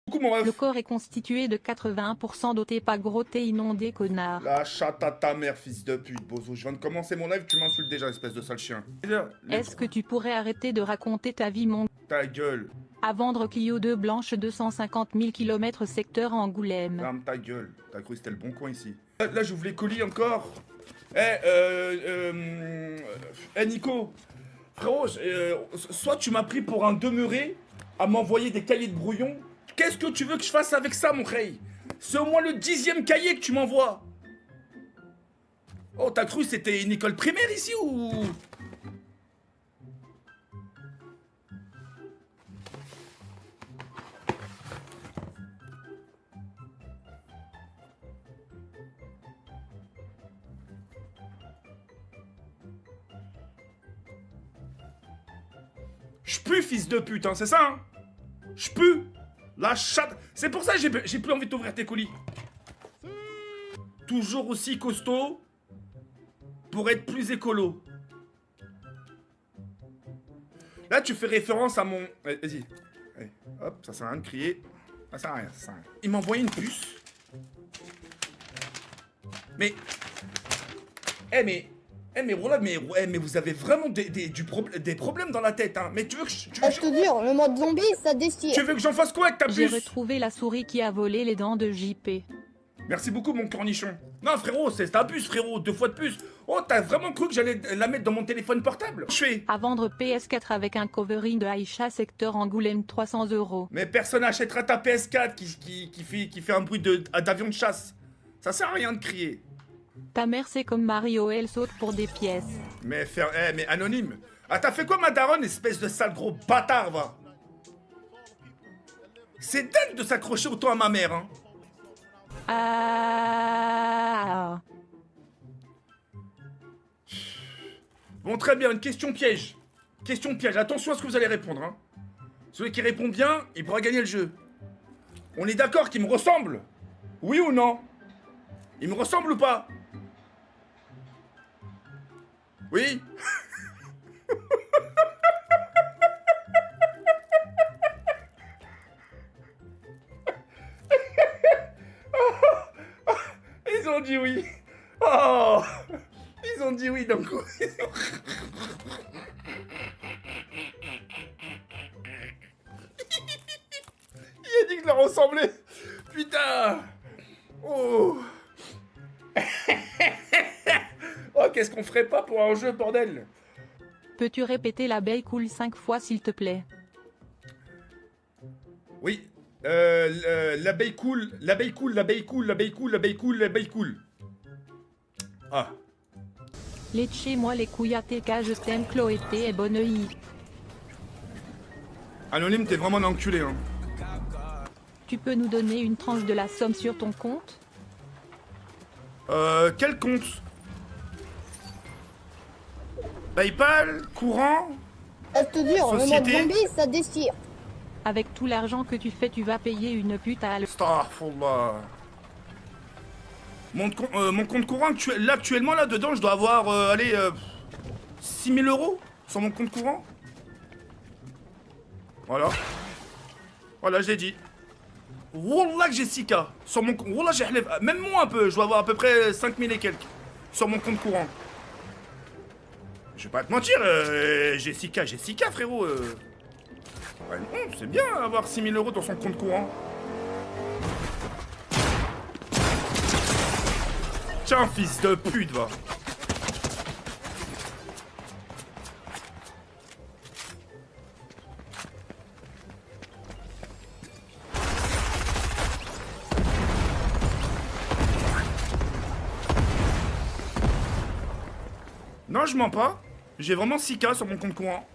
Coucou mon Le ref. corps est constitué de 81% d'eau. T'es pas gros, t'es inondé, connard. La chatte à ta mère, fils de pute, bozo. Je viens de commencer mon live, tu m'insultes déjà, espèce de sale chien. Est-ce que tu pourrais arrêter de raconter ta vie, mon... Ta gueule. À vendre Clio 2 blanche 250 000 km secteur Angoulême. Ferme ta gueule. T'as cru que c'était le bon coin ici. Là, j'ouvre les colis encore. Nico. Frérot, soit tu m'as pris pour un demeuré à m'envoyer des cahiers de brouillon. Qu'est-ce que tu veux que je fasse avec ça, mon rey? C'est au moins le 10e cahier que tu m'envoies. Oh, t'as cru que c'était une école primaire ici ou... Je pue, fils de pute, hein, c'est ça, hein? Je pue. La chatte. C'est pour ça que j'ai plus envie d'ouvrir tes colis. Toujours aussi costaud pour être plus écolo. Là, tu fais référence à mon... Vas-y. Allez, hop, ça sert à rien de crier. Ça sert à rien, ça sert à rien. Il m'a envoyé une puce. Mais... mais voilà, mais vous avez vraiment des problèmes dans la tête, hein. Mais tu veux que je... Je te jure, le mode zombie, ça déchire. Tu veux que j'en fasse quoi avec ta J'ai puce? retrouvé la souris qui a volé les dents de JP. Merci beaucoup, mon cornichon. Non, frérot, c'est ta puce, frérot. 2 fois de puce. Oh, t'as vraiment cru que j'allais la mettre dans mon téléphone portable? Je fais. À vendre PS4 avec un covering de Aïcha secteur Angoulême 300 €. Mais personne n'achètera ta PS4 qui fait un bruit d'avion de chasse. Ça sert à rien de crier. Ta mère c'est comme Mario, elle saute pour des pièces. Mais mais anonyme. Ah, t'as fait quoi, ma daronne, espèce de sale gros bâtard, va? C'est dingue de s'accrocher autant à ma mère, hein. Ah. Bon, très bien, une question piège. Question piège. Attention à ce que vous allez répondre, hein. Celui qui répond bien, il pourra gagner le jeu. On est d'accord qu'il me ressemble? Oui ou non? Il me ressemble ou pas? Oui? Ils ont dit oui. Oh! Ils ont dit oui d'un coup. Il a dit que je leur ressemblais. Putain. Oh. Oh, qu'est-ce qu'on ferait pas pour un jeu, bordel? Peux-tu répéter l'abeille coule 5 fois s'il te plaît? Oui. L'abeille coule, l'abeille coule, l'abeille coule, l'abeille coule, l'abeille coule, l'abeille coule. Ah. Leche moi les couilles à tes cas, je t'aime Chloé et bonne nuit. Anonyme, t'es vraiment un enculé, hein. Tu peux nous donner une tranche de la somme sur ton compte? Quel compte? PayPal? Courant? Je te jure, le mode Société. zombie, ça déchire. Avec tout l'argent que tu fais, tu vas payer une pute à Astaghfirullah. Mon compte courant, actuellement, là, dedans, je dois avoir, 6 000 € sur mon compte courant. Voilà. Voilà, je l'ai dit. Wallah que j'ai 6K. Sur mon compte. Wallah, j'ai même moins un peu. Je dois avoir à peu près 5 000 et quelques. Sur mon compte courant. Je vais pas te mentir, j'ai 6K, frérot. Ouais, non, c'est bien avoir 6 000 € dans son compte courant. Tiens, fils de pute, va. Non, je mens pas. J'ai vraiment 6K sur mon compte courant.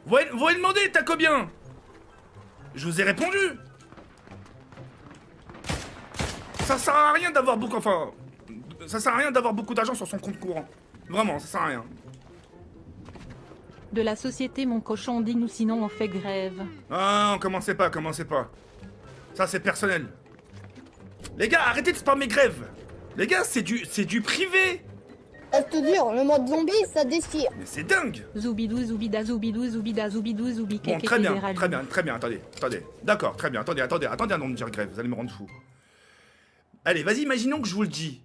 Vous allez demander, t'as combien? Je vous ai répondu. Ça sert à rien d'avoir beaucoup... Enfin... Ça sert à rien d'avoir beaucoup d'argent sur son compte courant. Vraiment, ça sert à rien. de la société mon cochon dis-nous sinon on fait grève. Ah, non, commencez pas. Ça, c'est personnel. Les gars, arrêtez de spammer grève. Les gars, c'est du privé. Je te jure, le mode zombie, ça déchire. Mais c'est dingue. Zoubidou zoubida zoubidou zoubida zoubidou zoubi Bon, kéké très bien, fédéral. très bien, attendez. D'accord, très bien, attendez avant de me dire grève, vous allez me rendre fou. Allez, vas-y, imaginons que je vous le dis.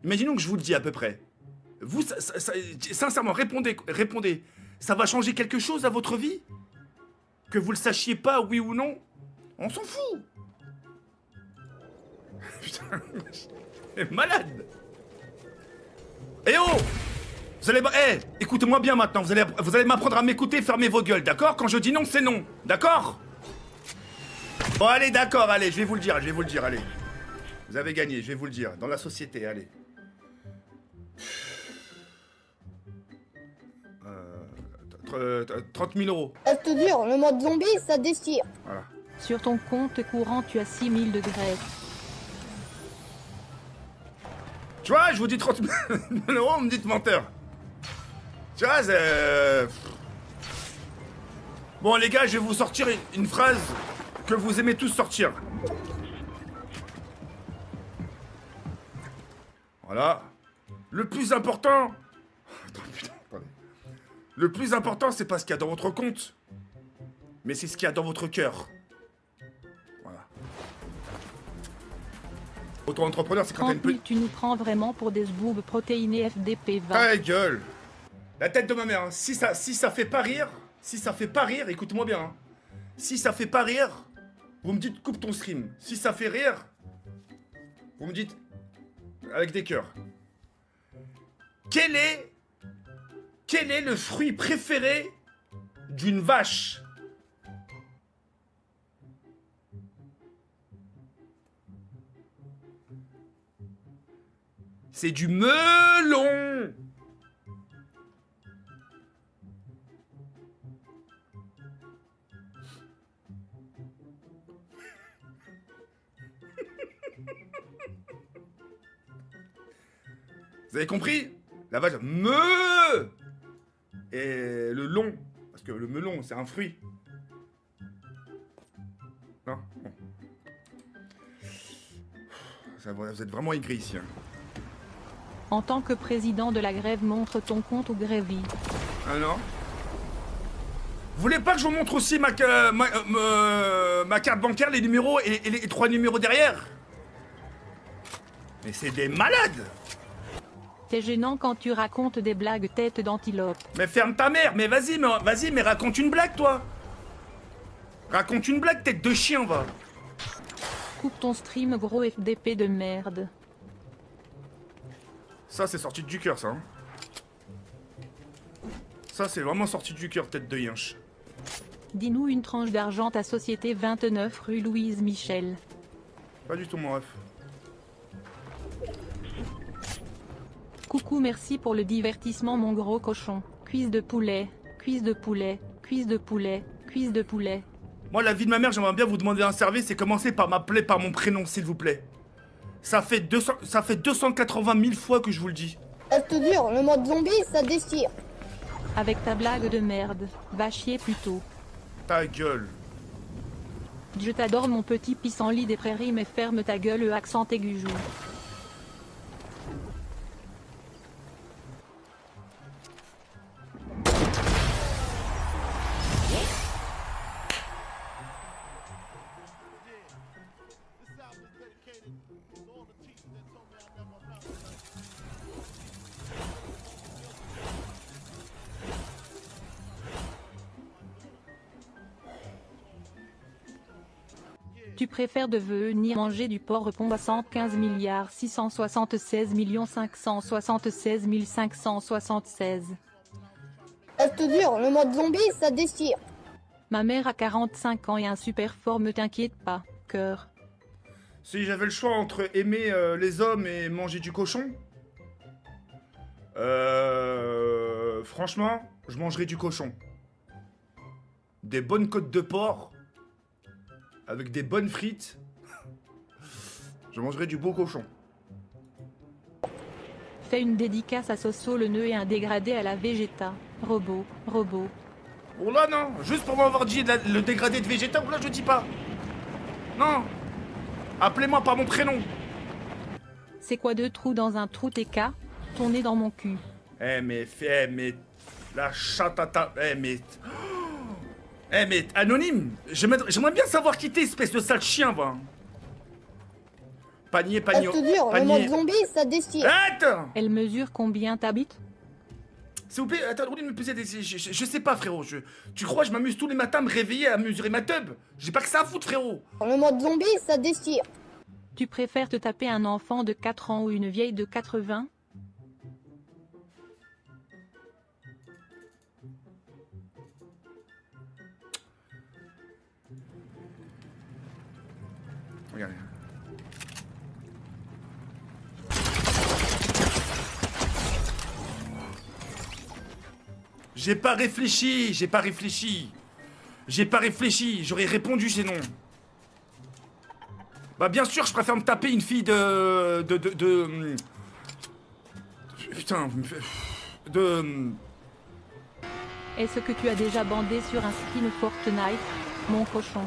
Imaginons que je vous le dis à peu près. Vous, sincèrement, répondez. Ça va changer quelque chose à votre vie? Que vous le sachiez pas, oui ou non? On s'en fout. Putain, c'est malade. Eh oh! Vous allez... Eh, écoutez-moi bien maintenant, vous allez m'apprendre à m'écouter, fermez vos gueules, d'accord? Quand je dis non, c'est non, d'accord? Bon, allez, d'accord, allez, je vais vous le dire, allez. Vous avez gagné, je vais vous le dire, dans la société, allez. 30 000 euros. Je te jure, le mode zombie, ça déchire. Voilà. Sur ton compte courant, tu as 6000 de grève. Tu vois, je vous dis 30 000 euros, on me dit menteur. Tu vois, c'est... Bon, les gars, je vais vous sortir une phrase que vous aimez tous sortir. Voilà. Le plus important... Attends, putain, attendez. Le plus important, c'est pas ce qu'il y a dans votre compte, mais c'est ce qu'il y a dans votre cœur. Voilà. Auto-entrepreneur, c'est quand t'as 30 une 000, petite... tu nous prends vraiment pour des zboubs protéinés FDP 20. Ta gueule. La tête de ma mère, hein. Si ça fait pas rire, écoute-moi bien. Hein. Si ça fait pas rire, vous me dites coupe ton stream. Si ça fait rire, vous me dites avec des cœurs. Quel est le fruit préféré d'une vache? C'est du melon. Vous avez compris? La vache me et le long, parce que le melon c'est un fruit. Non, bon. Vous êtes vraiment aigri ici. Hein. En tant que président de la grève, montre ton compte au grévi. Ah non? Vous voulez pas que je vous montre aussi ma carte bancaire, les numéros et les 3 numéros derrière? Mais c'est des malades! T'es gênant quand tu racontes des blagues tête d'antilope. Mais ferme ta mère, mais vas-y, mais raconte une blague, toi. Raconte une blague, tête de chien, va. Coupe ton stream, gros FDP de merde. Ça, c'est sorti du cœur, ça. Hein. Ça, c'est vraiment sorti du cœur, tête de yinche. Dis-nous une tranche d'argent, ta société 29 rue Louise Michel. Pas du tout, mon ref. Coucou, merci pour le divertissement, mon gros cochon. Cuisse de poulet, cuisse de poulet, cuisse de poulet, cuisse de poulet. Moi, la vie de ma mère, j'aimerais bien vous demander un service et commencer par m'appeler par mon prénom, s'il vous plaît. Ça fait 280 000 fois que je vous le dis. Je te jure, le mode zombie, ça déchire. Avec ta blague de merde, va chier plutôt. Ta gueule. Je t'adore, mon petit pissenlit des prairies, mais ferme ta gueule, accent aigu jour. Tu préfères devenir manger du porc pont 75 milliards 676 576 576. Je te jure, le mode zombie, ça déchire. Ma mère a 45 ans et un super fort, me t'inquiète pas, cœur. Si j'avais le choix entre aimer les hommes et manger du cochon, franchement, je mangerais du cochon. Des bonnes côtes de porc, avec des bonnes frites, je mangerais du beau cochon. Fais une dédicace à Soso le nœud et un dégradé à la Vegeta. Robot, robot. Oh là non, juste pour m'avoir dit le dégradé de Vegeta, oh là je dis pas. Non, appelez-moi par mon prénom. C'est quoi deux trous dans un trou TK? ton nez dans mon cul. Mais... La chatata... mais anonyme, j'aimerais bien savoir qui t'es, espèce de sale chien, va. Panier, Je te jure, le mode zombie, ça déchire. Attends. Elle mesure combien t'habites? S'il vous plaît, attends, au lieu de me poser des... Je sais pas, frérot. Tu crois, je m'amuse tous les matins à me réveiller à mesurer ma tub? J'ai pas que ça à foutre, frérot. Le mode zombie, ça déchire. Tu préfères te taper un enfant de 4 ans ou une vieille de 80? Regardez. J'ai pas réfléchi, j'aurais répondu sinon. Bah bien sûr, je préfère me taper une fille Putain, Est-ce que tu as déjà bandé sur un skin Fortnite, mon cochon?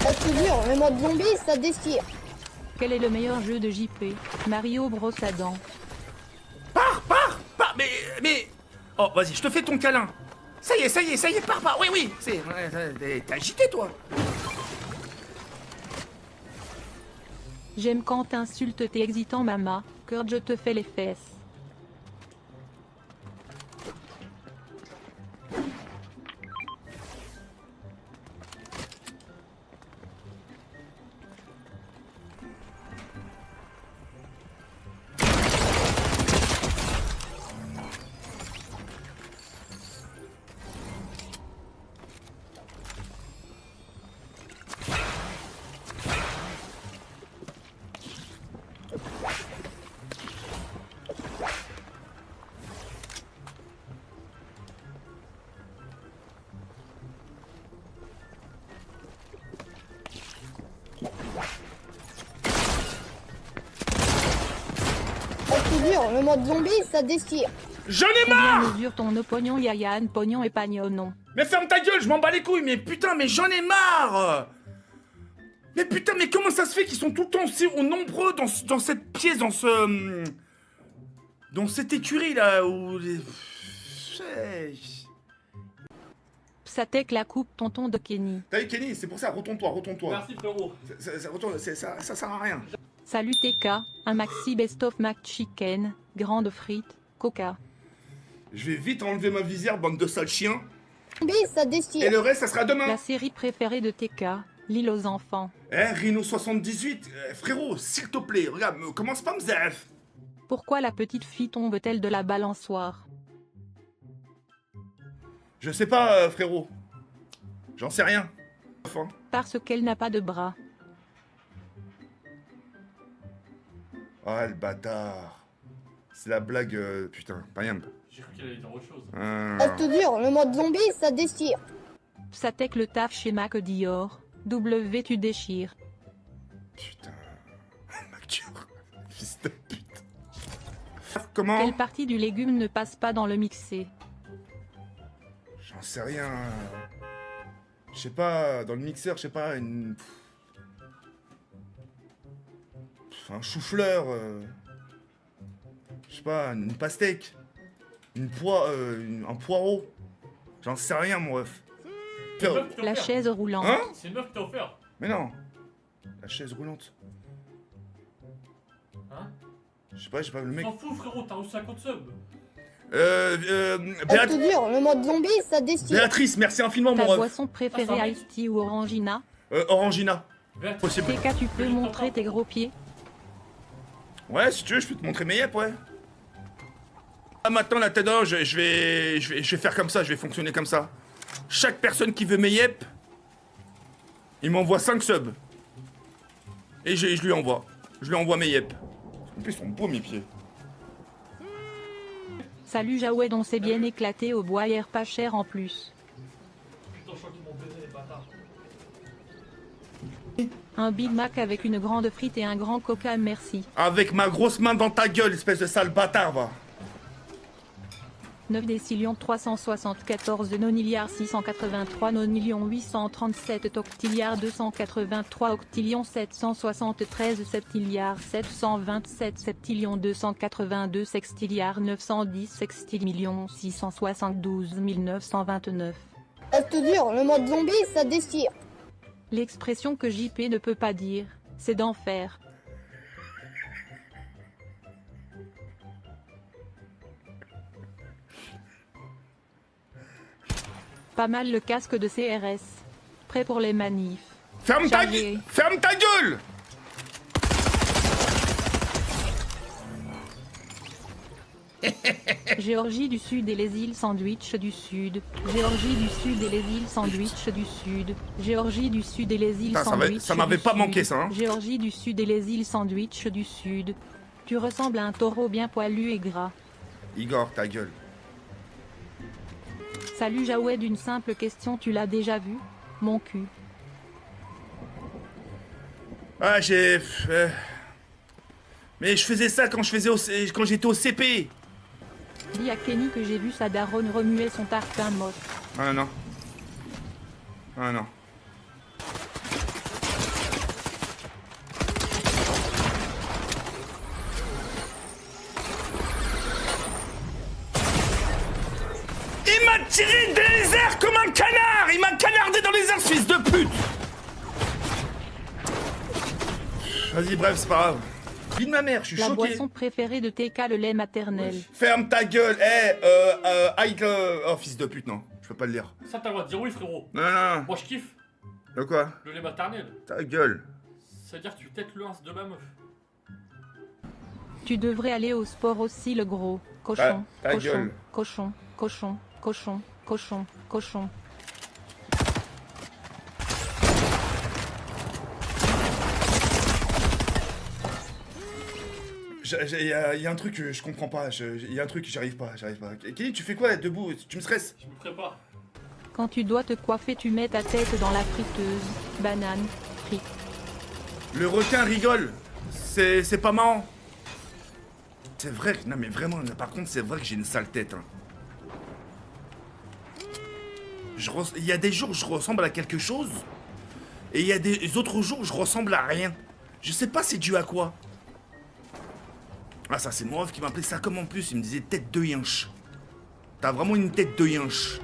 Je te jure, le mode zombie, ça déchire. Quel est le meilleur jeu de JP? Mario Bros à dents. Pars, mais... Oh, vas-y, je te fais ton câlin. Ça y est, pars, oui, t'es agité, toi. J'aime quand t'insultes tes excitants mama, Kurt je te fais les fesses. Je te jure, le mode zombie, ça déchire. J'en ai Combien marre. mesure ton opognon Yayan, pognon et pagnon? Mais ferme ta gueule, je m'en bats les couilles, mais putain, mais j'en ai marre. Mais putain, mais comment ça se fait qu'ils sont tout le temps aussi nombreux dans cette pièce, dans cette écurie là où les... Psatek la coupe tonton de Kenny. T'as vu Kenny, c'est pour ça, retourne-toi. Merci frérot. Ça sert à rien. Salut TK, un maxi best of McChicken, grande frite, coca. Je vais vite enlever ma visière, bande de sales chiens. Zombie, ça déchire. Et le reste, ça sera demain. La série préférée de TK, L'île aux enfants. Rhino 78, frérot, s'il te plaît, regarde, commence pas à me zef. Pourquoi la petite fille tombe-t-elle de la balançoire? Je sais pas, frérot. J'en sais rien. Enfin. Parce qu'elle n'a pas de bras. Ah, le bâtard. C'est la blague, putain, pas rien. J'ai cru qu'elle allait dire autre chose. Je te jure, le mode zombie, ça déchire. Psatek le taf chez Mac Dior. W tu déchires. Putain. Macture. Fils de pute. Comment? Quelle partie du légume ne passe pas dans le mixé? J'en sais rien. Je sais pas, dans le mixeur, je sais pas, un chou-fleur. Je sais pas, une pastèque. Un poireau. J'en sais rien, mon ref. C'est une meuf qui t'a La offert. chaise roulante. Hein? C'est une meuf qui t'a offert. Mais non. La chaise roulante. Hein? Je sais pas, le mec. T'en fous frérot, t'as reçu 50 subs. Je te jure, le mode zombie, ça déchire. Béatrice, merci infiniment, Ta mon ref. boisson préférée, Ah, Ice Tea ou Orangina? Orangina. Béatrice. Possible. TK, tu peux montrer tes gros pieds? Ouais, si tu veux, je peux te montrer mes yep, ouais. Ah, maintenant, la tête d'or, je vais faire comme ça, je vais fonctionner comme ça. Chaque personne qui veut mes yep, il m'envoie 5 subs. Et je lui envoie. Je lui envoie mes yep. En plus, ils sont beaux, mes pieds. Salut Jawed, on s'est bien éclaté au bois hier, pas cher en plus. Putain, je crois qu'ils m'ont baisé les bâtards. Un Big Mac avec une grande frite et un grand coca, merci. Avec ma grosse main dans ta gueule, espèce de sale bâtard, va. 9 décillions 374 nonilliards 683 nonillions 837 octilliards 283 octillions 773 septilliards 727 septillions 282 sextilliards 910 sextillions 672 929. Reste dur, le mode zombie, ça déchire. L'expression que JP ne peut pas dire, c'est d'enfer. Pas mal le casque de CRS. Prêt pour les manifs. Ferme ta Chargé. gueule. Ferme ta gueule. Géorgie du Sud et les îles Sandwich du Sud. Géorgie du Sud et les îles Sandwich du Sud. Géorgie du Sud et les îles Putain, Sandwich ça m'avait du pas Sud. manqué, ça, hein. Géorgie du Sud et les îles Sandwich du Sud. Tu ressembles à un taureau bien poilu et gras. Igor, ta gueule. Salut Jawed, une simple question, tu l'as déjà vu? Mon cul. Ah, j'ai... Mais je faisais ça quand j'étais au CP. Dis à Kenny que j'ai vu sa daronne remuer son tartin moche. Ah non. Ah non. Il m'a tiré dans les airs comme un canard. Il m'a canardé dans les airs, ce fils de pute. Vas-y, bref, c'est pas grave. Vie de ma mère, je suis La choqué. boisson préférée de TK, le lait maternel. Ferme ta gueule, oh, fils de pute, non. Je peux pas le lire. Ça, t'as le droit de dire oui, frérot. Non, non, Moi, je kiffe non. De quoi? le lait maternel. Ta gueule. C'est-à-dire que tu têtes le ins de ma meuf. Tu devrais aller au sport aussi, le gros. Cochon, Ta cochon, gueule. cochon, cochon, cochon, cochon, cochon. Il y a un truc que je comprends pas. Il y a un truc que j'arrive pas. Kenny, tu fais quoi debout? Tu me stresses? Je me prépare. Quand tu dois te coiffer, tu mets ta tête dans la friteuse. Banane, frites. Le requin rigole. C'est pas marrant. C'est vrai. Non, mais vraiment, par contre, c'est vrai que j'ai une sale tête. Hein. Il y a des jours où je ressemble à quelque chose. Et il y a des autres jours où je ressemble à rien. Je sais pas c'est dû à quoi. Ah, ça, c'est mon ref qui m'appelait ça comme en plus. Il me disait tête de yinche. T'as vraiment une tête de yinche.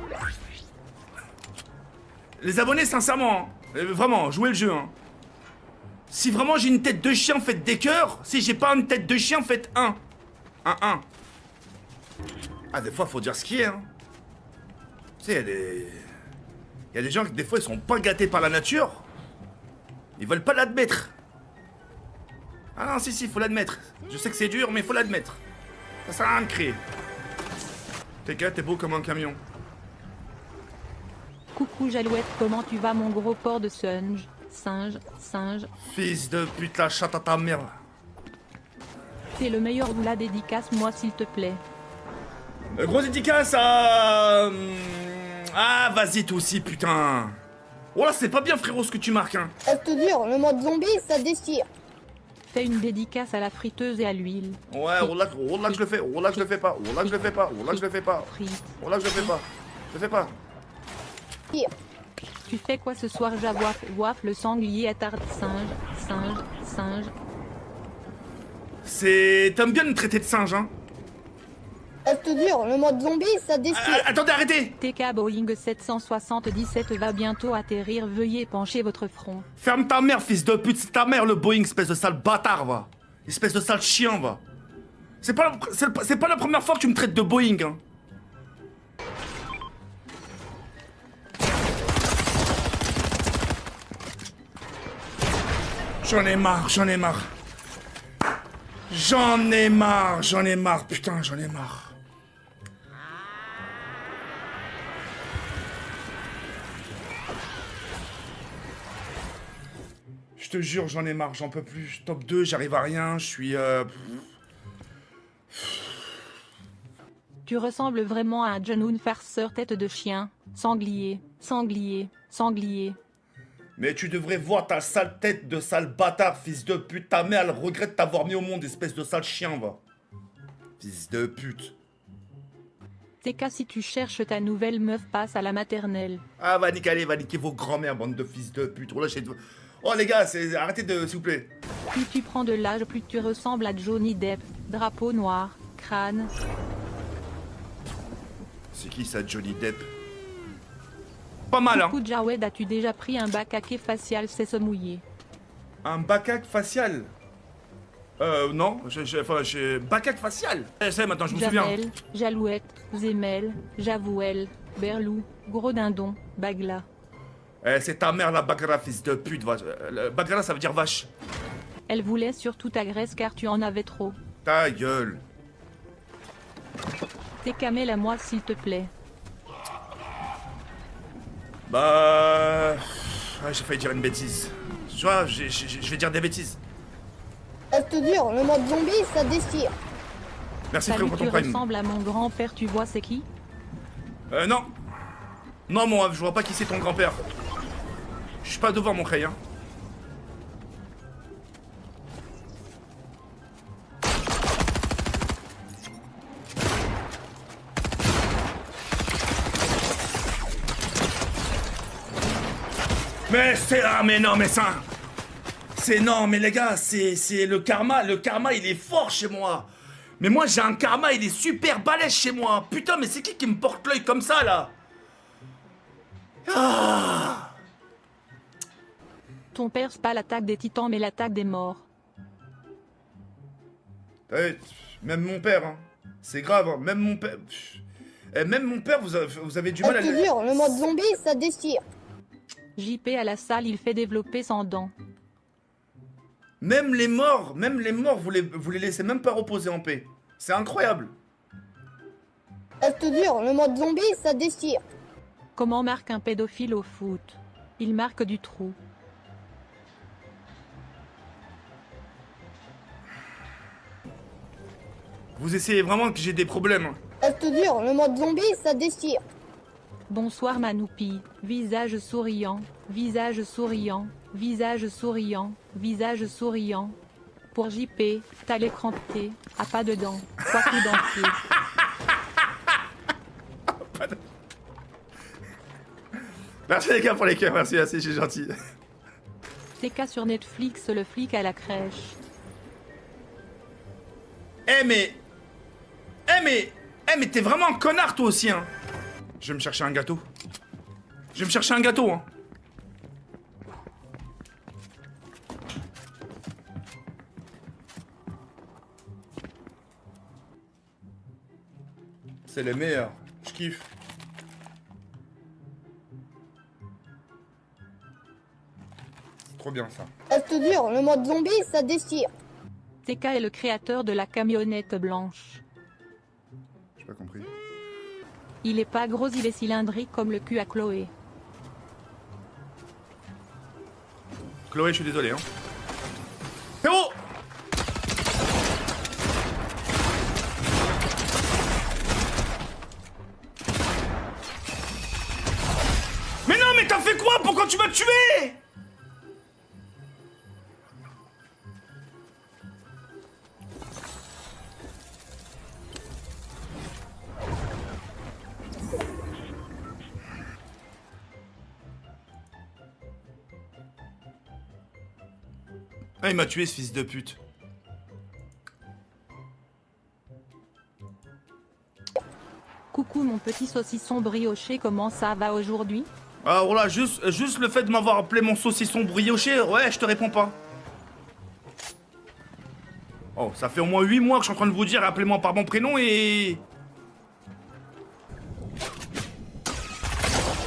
Les abonnés, sincèrement, hein, vraiment, jouez le jeu. Hein. Si vraiment j'ai une tête de chien, faites des cœurs. Si j'ai pas une tête de chien, faites un. Un. Ah, des fois, faut dire ce qui est. Hein. Tu sais, il y a des gens qui, des fois, ils sont pas gâtés par la nature. Ils veulent pas l'admettre. Ah non, si, faut l'admettre. Je sais que c'est dur, mais faut l'admettre. Ça sert à rien de crier. T'es gars, t'es beau comme un camion. Coucou Jalouette, comment tu vas mon gros porc de singe? Singe. Fils de pute, la chatte à ta mère. T'es le meilleur ou la dédicace, moi s'il te plaît. Gros dédicace à... Ah, vas-y, toi aussi, putain. Oh là, c'est pas bien, frérot, ce que tu marques, hein. Reste dur, le mode zombie, ça déchire. Fais une dédicace à la friteuse et à l'huile. Ouais, oh là que je le fais, oh là que je le fais pas, oh là que je le fais pas, oh là que je le fais pas, Frites. oh là que je le fais pas. Je le fais pas. Tire. Tu fais quoi ce soir, Javoif le sanglier à tarte singe. C'est... T'aimes bien me traiter de singe, hein. Reste dur, le mode zombie, ça déchire. Attendez, arrêtez. TK Boeing 777 va bientôt atterrir, veuillez pencher votre front. Ferme ta mère, fils de pute, c'est ta mère le Boeing, espèce de sale bâtard, va. Espèce de sale chien, va. C'est pas la première fois que tu me traites de Boeing, hein. J'en ai marre. J'en ai marre, putain, j'en ai marre. Je te jure, j'en ai marre, j'en peux plus. Top 2, j'arrive à rien, je suis... Tu ressembles vraiment à un Janoun farceur tête de chien. Sanglier. Mais tu devrais voir ta sale tête de sale bâtard, fils de pute. Ta mère, elle regrette t'avoir mis au monde, espèce de sale chien, va. Fils de pute. TK, si tu cherches ta nouvelle meuf, passe à la maternelle. Ah, va niquer, allez, va niquer vos grands-mères, bande de fils de pute. Oh, les gars, arrêtez de... S'il vous plaît. Plus tu prends de l'âge, plus tu ressembles à Johnny Depp. Drapeau noir, crâne. C'est qui ça, Johnny Depp? Pas mal, hein. Coucou Jawed, as-tu déjà pris un bacaquet facial, c'est se mouiller? Un bacaque facial? Non, j'ai bacaque facial. Je sais, maintenant, je me souviens. Jamel, Jalouette, Zemel, Javouel, Berlou, Gros Dindon, Bagla. C'est ta mère, la Bagra, fils de pute. Bagra, ça veut dire vache. Elle voulait surtout ta graisse car tu en avais trop. Ta gueule. TK, mets-la moi s'il te plaît. Bah... Ouais, j'ai failli dire une bêtise. Tu vois, je vais dire des bêtises. Je te jure, le mode zombie, ça déchire. Merci Salut, frérot pour tu ton prime. ressembles à mon grand-père, tu vois c'est qui? Non. Non, moi, je vois pas qui c'est ton grand-père. Je suis pas devant mon frère, hein. Mais c'est... Ah, mais non, mais ça... C'est... Non, mais les gars, c'est le karma. Le karma, il est fort chez moi. Mais moi, j'ai un karma, il est super balèze chez moi. Putain, mais c'est qui me porte l'œil comme ça, là? Ah! Ton père, c'est pas l'attaque des titans, mais l'attaque des morts. Même mon père, hein. C'est grave, hein. Même mon père... Même mon père, vous avez du mal à... Je te jure, le mode zombie, ça déchire. JP à la salle, il fait développer sans dents. Même les morts, vous les laissez même pas reposer en paix. C'est incroyable. Je te jure, le mode zombie, ça déchire. Comment marque un pédophile au foot? Il marque du trou. Vous essayez vraiment que j'ai des problèmes. Je te jure, le mode zombie, ça déchire. Bonsoir Manoupi, visage souriant, visage souriant, visage souriant, visage souriant. Pour JP, t'as l'écran T, à pas de dents, quoi tout dentier. Merci les gars pour les cœurs, merci, c'est gentil. TK sur Netflix, le flic à la crèche. Mais t'es vraiment un connard toi aussi, hein. Je vais me chercher un gâteau. Hein. C'est les meilleurs. Je kiffe. C'est trop bien ça. Je te jure, le mode zombie, ça déchire. TK est le créateur de la camionnette blanche. J'ai pas compris. Il est pas gros, il est cylindrique comme le cul à Chloé. Chloé, je suis désolé, hein. Héros! Mais non, mais t'as fait quoi? Pourquoi tu m'as tué? Ah, il m'a tué ce fils de pute. Coucou mon petit saucisson brioché, comment ça va aujourd'hui? Ah voilà, juste le fait de m'avoir appelé mon saucisson brioché, ouais, je te réponds pas. Oh, ça fait au moins 8 mois que je suis en train de vous dire, appelez-moi par mon prénom et...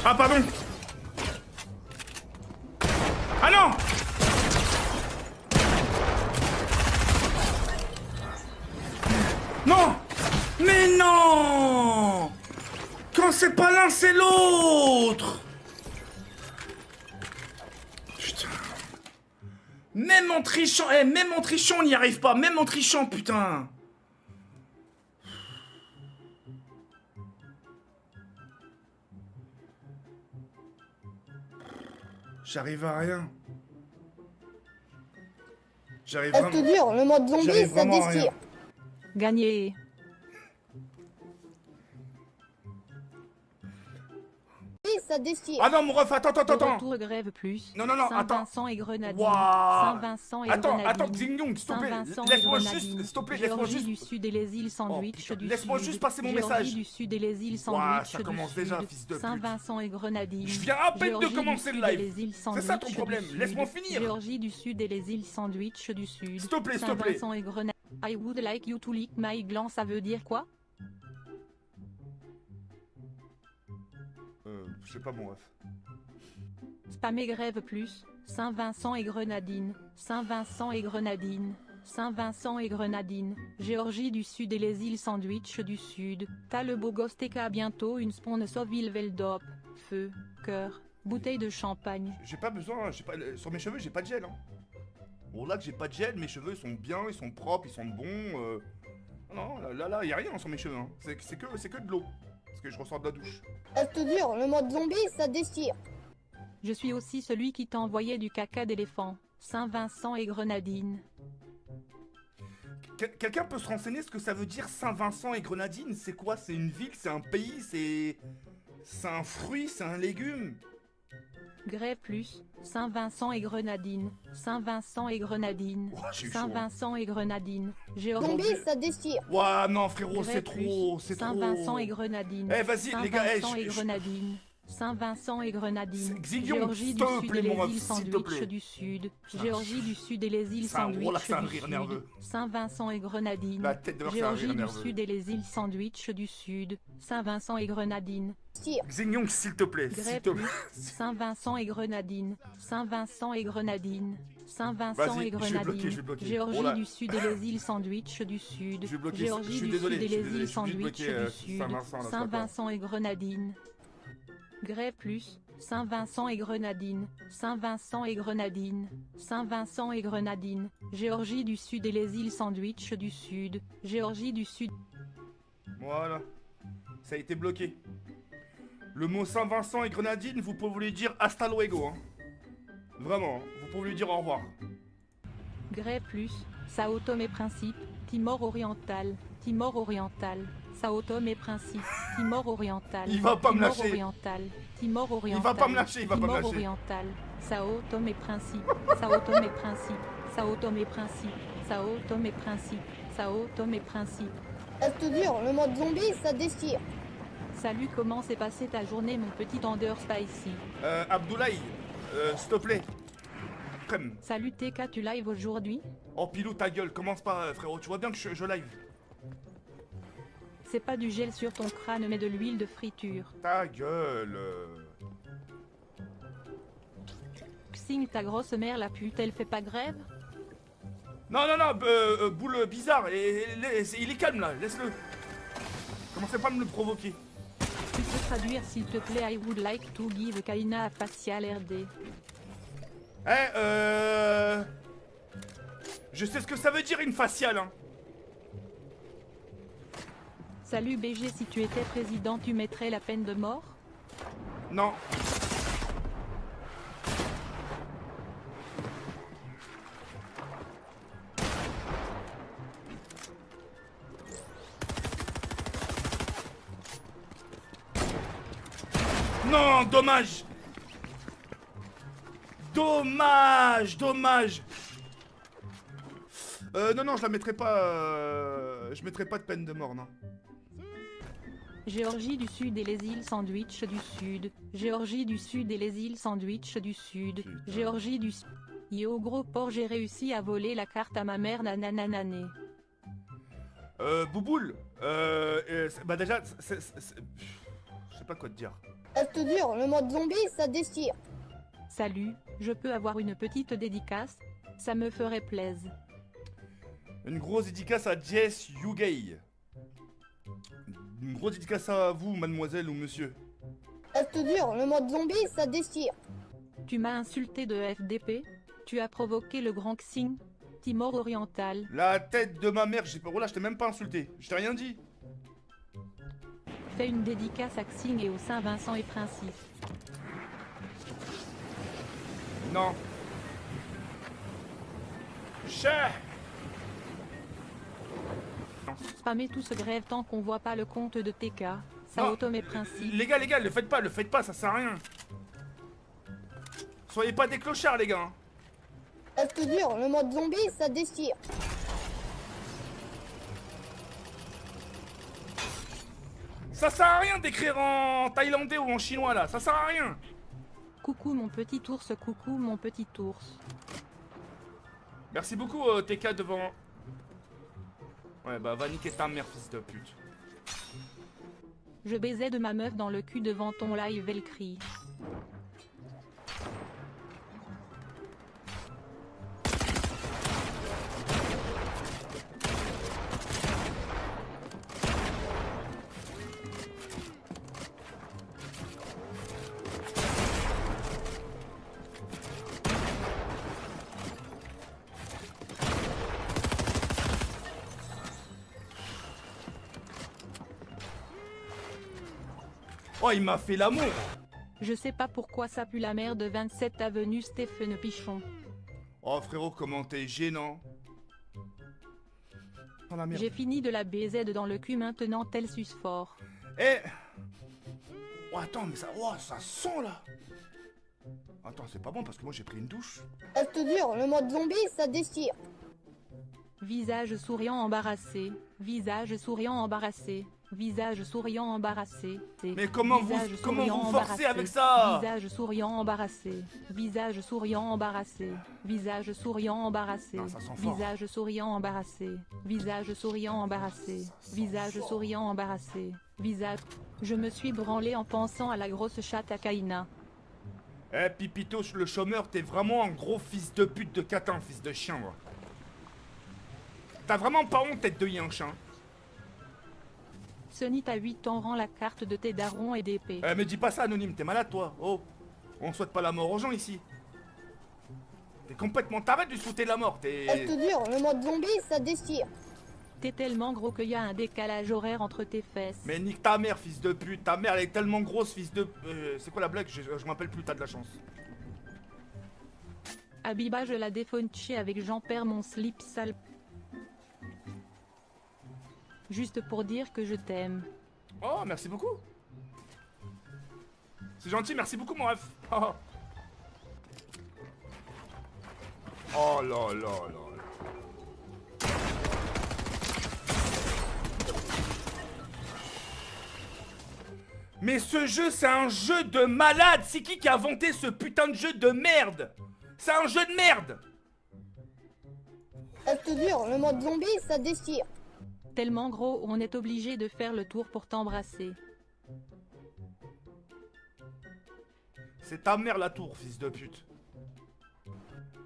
Ah, pardon. Ah non! Non! Mais non! Quand c'est pas l'un, c'est l'autre! Putain. Même en trichant, on n'y arrive pas. Même en trichant, putain. J'arrive à rien. J'arrive Je vraiment... te jure, le mode zombie, J'arrive ça vraiment à rien. déchire. Gagné. ça déchire. Ah non, mon ref, attends. De retour grève plus. Non, attends. Saint-Vincent et Grenadine. Waouh. Saint-Vincent et Attends, Grenadine. Xing s'il te plaît. Saint-Vincent et Laisse-moi Grenadine. juste, s'il te plaît, laisse-moi Géorgie juste. du Sud et les îles Sandwich putain, du laisse-moi Sud. juste passer mon Géorgie message. du Sud et les îles Ouah, Sandwich ça du commence Sud. déjà, fils de pute. Saint-Vincent et Grenadine. Je viens à peine de Géorgie commencer du le Sud et live. les îles C'est ça ton Sandwich problème. du Sud. Laisse-moi finir. Géorgie du Sud et les îles Sandwich du Sud. S'il te plaît. Saint-Vincent et Grenadine. I would like you to lick my gland, ça veut dire quoi? Je sais pas, mon ref. Spammer grève plus. Saint-Vincent et Grenadine. Saint-Vincent et Grenadine. Saint-Vincent et Grenadine. Géorgie du Sud et les îles Sandwich du Sud. T'as le beau Gosteka, bientôt une sponsor Vilveldop. Feu, cœur, bouteille de champagne. J'ai pas besoin, sur mes cheveux, j'ai pas de gel. Hein. Bon, là que j'ai pas de gel, mes cheveux sont bien, ils sont propres, ils sont bons. Non, là, y a rien sur mes cheveux. Hein. C'est que de l'eau. Parce que je ressors de la douche. Je te jure, le mode zombie, ça déchire. Je suis aussi celui qui t'a envoyé du caca d'éléphant. Saint-Vincent et Grenadine. Quelqu'un peut se renseigner ce que ça veut dire Saint-Vincent et Grenadine? C'est quoi? C'est une ville? C'est un pays? C'est un fruit? C'est un légume? Grève plus. Saint-Vincent et Grenadine. Saint-Vincent et Grenadine. Oh, j'ai eu chaud, hein. Saint-Vincent et Grenadine. Géorgie. Zombie, ça déchire. Ouah, non, frérot, Grève c'est plus. trop, c'est trop. Saint-Vincent et Grenadine. Eh, vas-y, les gars, Saint-Vincent et Grenadine. Saint-Vincent et Grenadine. Xion, Géorgie s'il du te Sud plaît, et mon les ref, îles s'il te Sandwich plaît. du Sud. Géorgie du Sud et les îles C'est un Sandwich gros lac, c'est un du rire Sud. nerveux. Saint-Vincent et Grenadine. La tête de leur, c'est un Géorgie rire du nerveux. Sud et les îles Sandwich du Sud. Saint-Vincent et Grenadine. Xignon, s'il te plaît, s'il Grève te plus. plaît. Saint-Vincent et Grenadine. Saint-Vincent et Grenadine. Saint-Vincent Vas-y, et je vais Grenadine. bloquer, je vais bloquer. Géorgie Oh là. du Sud et les îles Sandwich du Sud. Je vais bloquer, je Géorgie suis du désolé, Sud et je suis les désolé, îles je suis obligé de Sandwich bloquer, du Sud. Saint-Vincent, là, ça va pas. Saint-Vincent et Grenadine. Grève plus. Saint-Vincent et Grenadine. Saint-Vincent et Grenadine. Saint-Vincent et Grenadine. Géorgie du Sud et les îles Sandwich du Sud. Géorgie du Sud. Voilà. Ça a été bloqué. Le mot Saint-Vincent et Grenadine, vous pouvez lui dire hasta luego. Hein. Vraiment, hein. Vous pouvez lui dire au revoir. Grève plus. Sao Tomé Principe. Timor Oriental. Timor Oriental. Sao Tomé Principe. Timor Oriental. Il va pas me Timor lâcher. Oriental. Timor Oriental. Il va pas me lâcher, il va pas me Timor lâcher. Oriental. Sao Tomé Principe. Sao Tomé Principe. Sao Tomé Principe. Sao Tomé Principe. Sao Tomé Principe. Je te jure, le mode zombie, ça déchire. Salut, comment s'est passée ta journée, mon petit Under Spicy? Abdoulaye, s'il te plaît. Crème. Salut TK, tu live aujourd'hui? Oh, Pilou, ta gueule, commence pas, frérot. Tu vois bien que je live. C'est pas du gel sur ton crâne, mais de l'huile de friture. Ta gueule. Xing, ta grosse mère, la pute, elle fait pas grève? Non, boule bizarre. Il est calme là, laisse-le. Commencez pas à me le provoquer. Tu peux traduire s'il te plaît? I would like to give Kaina a facial RD. Je sais ce que ça veut dire une faciale, hein. Salut BG, si tu étais président, tu mettrais la peine de mort? Non. Non, dommage. Dommage. Non, je la mettrai pas. Je mettrai pas de peine de mort, non. Géorgie du Sud et les îles Sandwich du Sud. Géorgie du Sud et les îles Sandwich du Sud. Putain. Géorgie du Sud. Yo gros porc, j'ai réussi à voler la carte à ma mère, nanananané. Bouboule. Bah déjà, je sais pas quoi te dire. Je te jure, le mode zombie, ça déchire. Salut, je peux avoir une petite dédicace? Ça me ferait plaisir. Une grosse dédicace à Jess Yugei. Une grosse dédicace à vous, mademoiselle ou monsieur. Je te jure, le mode zombie, ça déchire. Tu m'as insulté de FDP? Tu as provoqué le grand Xing? Timor Oriental. La tête de ma mère, j'ai pas. Oh là, je t'ai même pas insulté. Je t'ai rien dit. Fais une dédicace à Xing et au Saint-Vincent et Principe. Non. Cher. Spammer tout ce grève tant qu'on voit pas le compte de TK. Ça auto mes principes. Les gars, le faites pas, ça sert à rien. Soyez pas des clochards, les gars. Je te jure, le mode zombie, ça déchire. Ça sert à rien d'écrire en thaïlandais ou en chinois, là. Ça sert à rien. Coucou mon petit ours, coucou mon petit ours. Merci beaucoup, TK devant. Ouais, bah va niquer ta mère, fils de pute. Je baisais de ma meuf dans le cul devant ton live, elle crie. Oh, il m'a fait l'amour. Je sais pas pourquoi ça pue la merde, 27 avenue Stéphane Pichon. Oh, frérot, comment t'es gênant. Oh la merde. J'ai fini de la baiser dans le cul maintenant, tel suce fort. Eh. Oh, attends, mais ça... Oh, ça sent, là. Attends, c'est pas bon, parce que moi, j'ai pris une douche. Je te jure, le mode zombie, ça déchire. Visage souriant embarrassé. Visage souriant embarrassé. Visage souriant embarrassé. Mais comment vous Visage forcez souriant avec ça? Visage souriant embarrassé. Visage souriant embarrassé. Visage souriant embarrassé. Non, ça sent fort. Visage souriant embarrassé. Visage souriant embarrassé. Visage souriant embarrassé. Visage. Je me suis branlé en pensant à la grosse chatte à Kaina. Eh, Pipito, le chômeur, t'es vraiment un gros fils de pute de catin, fils de chien, moi. T'as vraiment pas honte, tête de yinche, hein. Sony, t'as 8 ans, rends la carte de tes darons et d'épée. Eh, me dis pas ça, anonyme, t'es malade, toi. Oh, on souhaite pas la mort aux gens, ici. T'es complètement taré de lui souhaiter la mort, Je t'es... te jure, le mode zombie, ça déchire. T'es tellement gros qu'il y a un décalage horaire entre tes fesses. Mais nique ta mère, fils de pute. Ta mère, elle est tellement grosse, fils de... c'est quoi la blague? Je m'appelle plus, t'as de la chance. Abiba, je la défonche avec Jean perds mon slip sale. Juste pour dire que je t'aime. Oh, merci beaucoup. C'est gentil, merci beaucoup, mon ref. Oh, oh là là là. Mais ce jeu, c'est un jeu de malade. C'est qui a inventé ce putain de jeu de merde? C'est un jeu de merde. Je te jure, le mode zombie, ça déchire. Tellement gros, on est obligé de faire le tour pour t'embrasser. C'est ta mère la tour, fils de pute.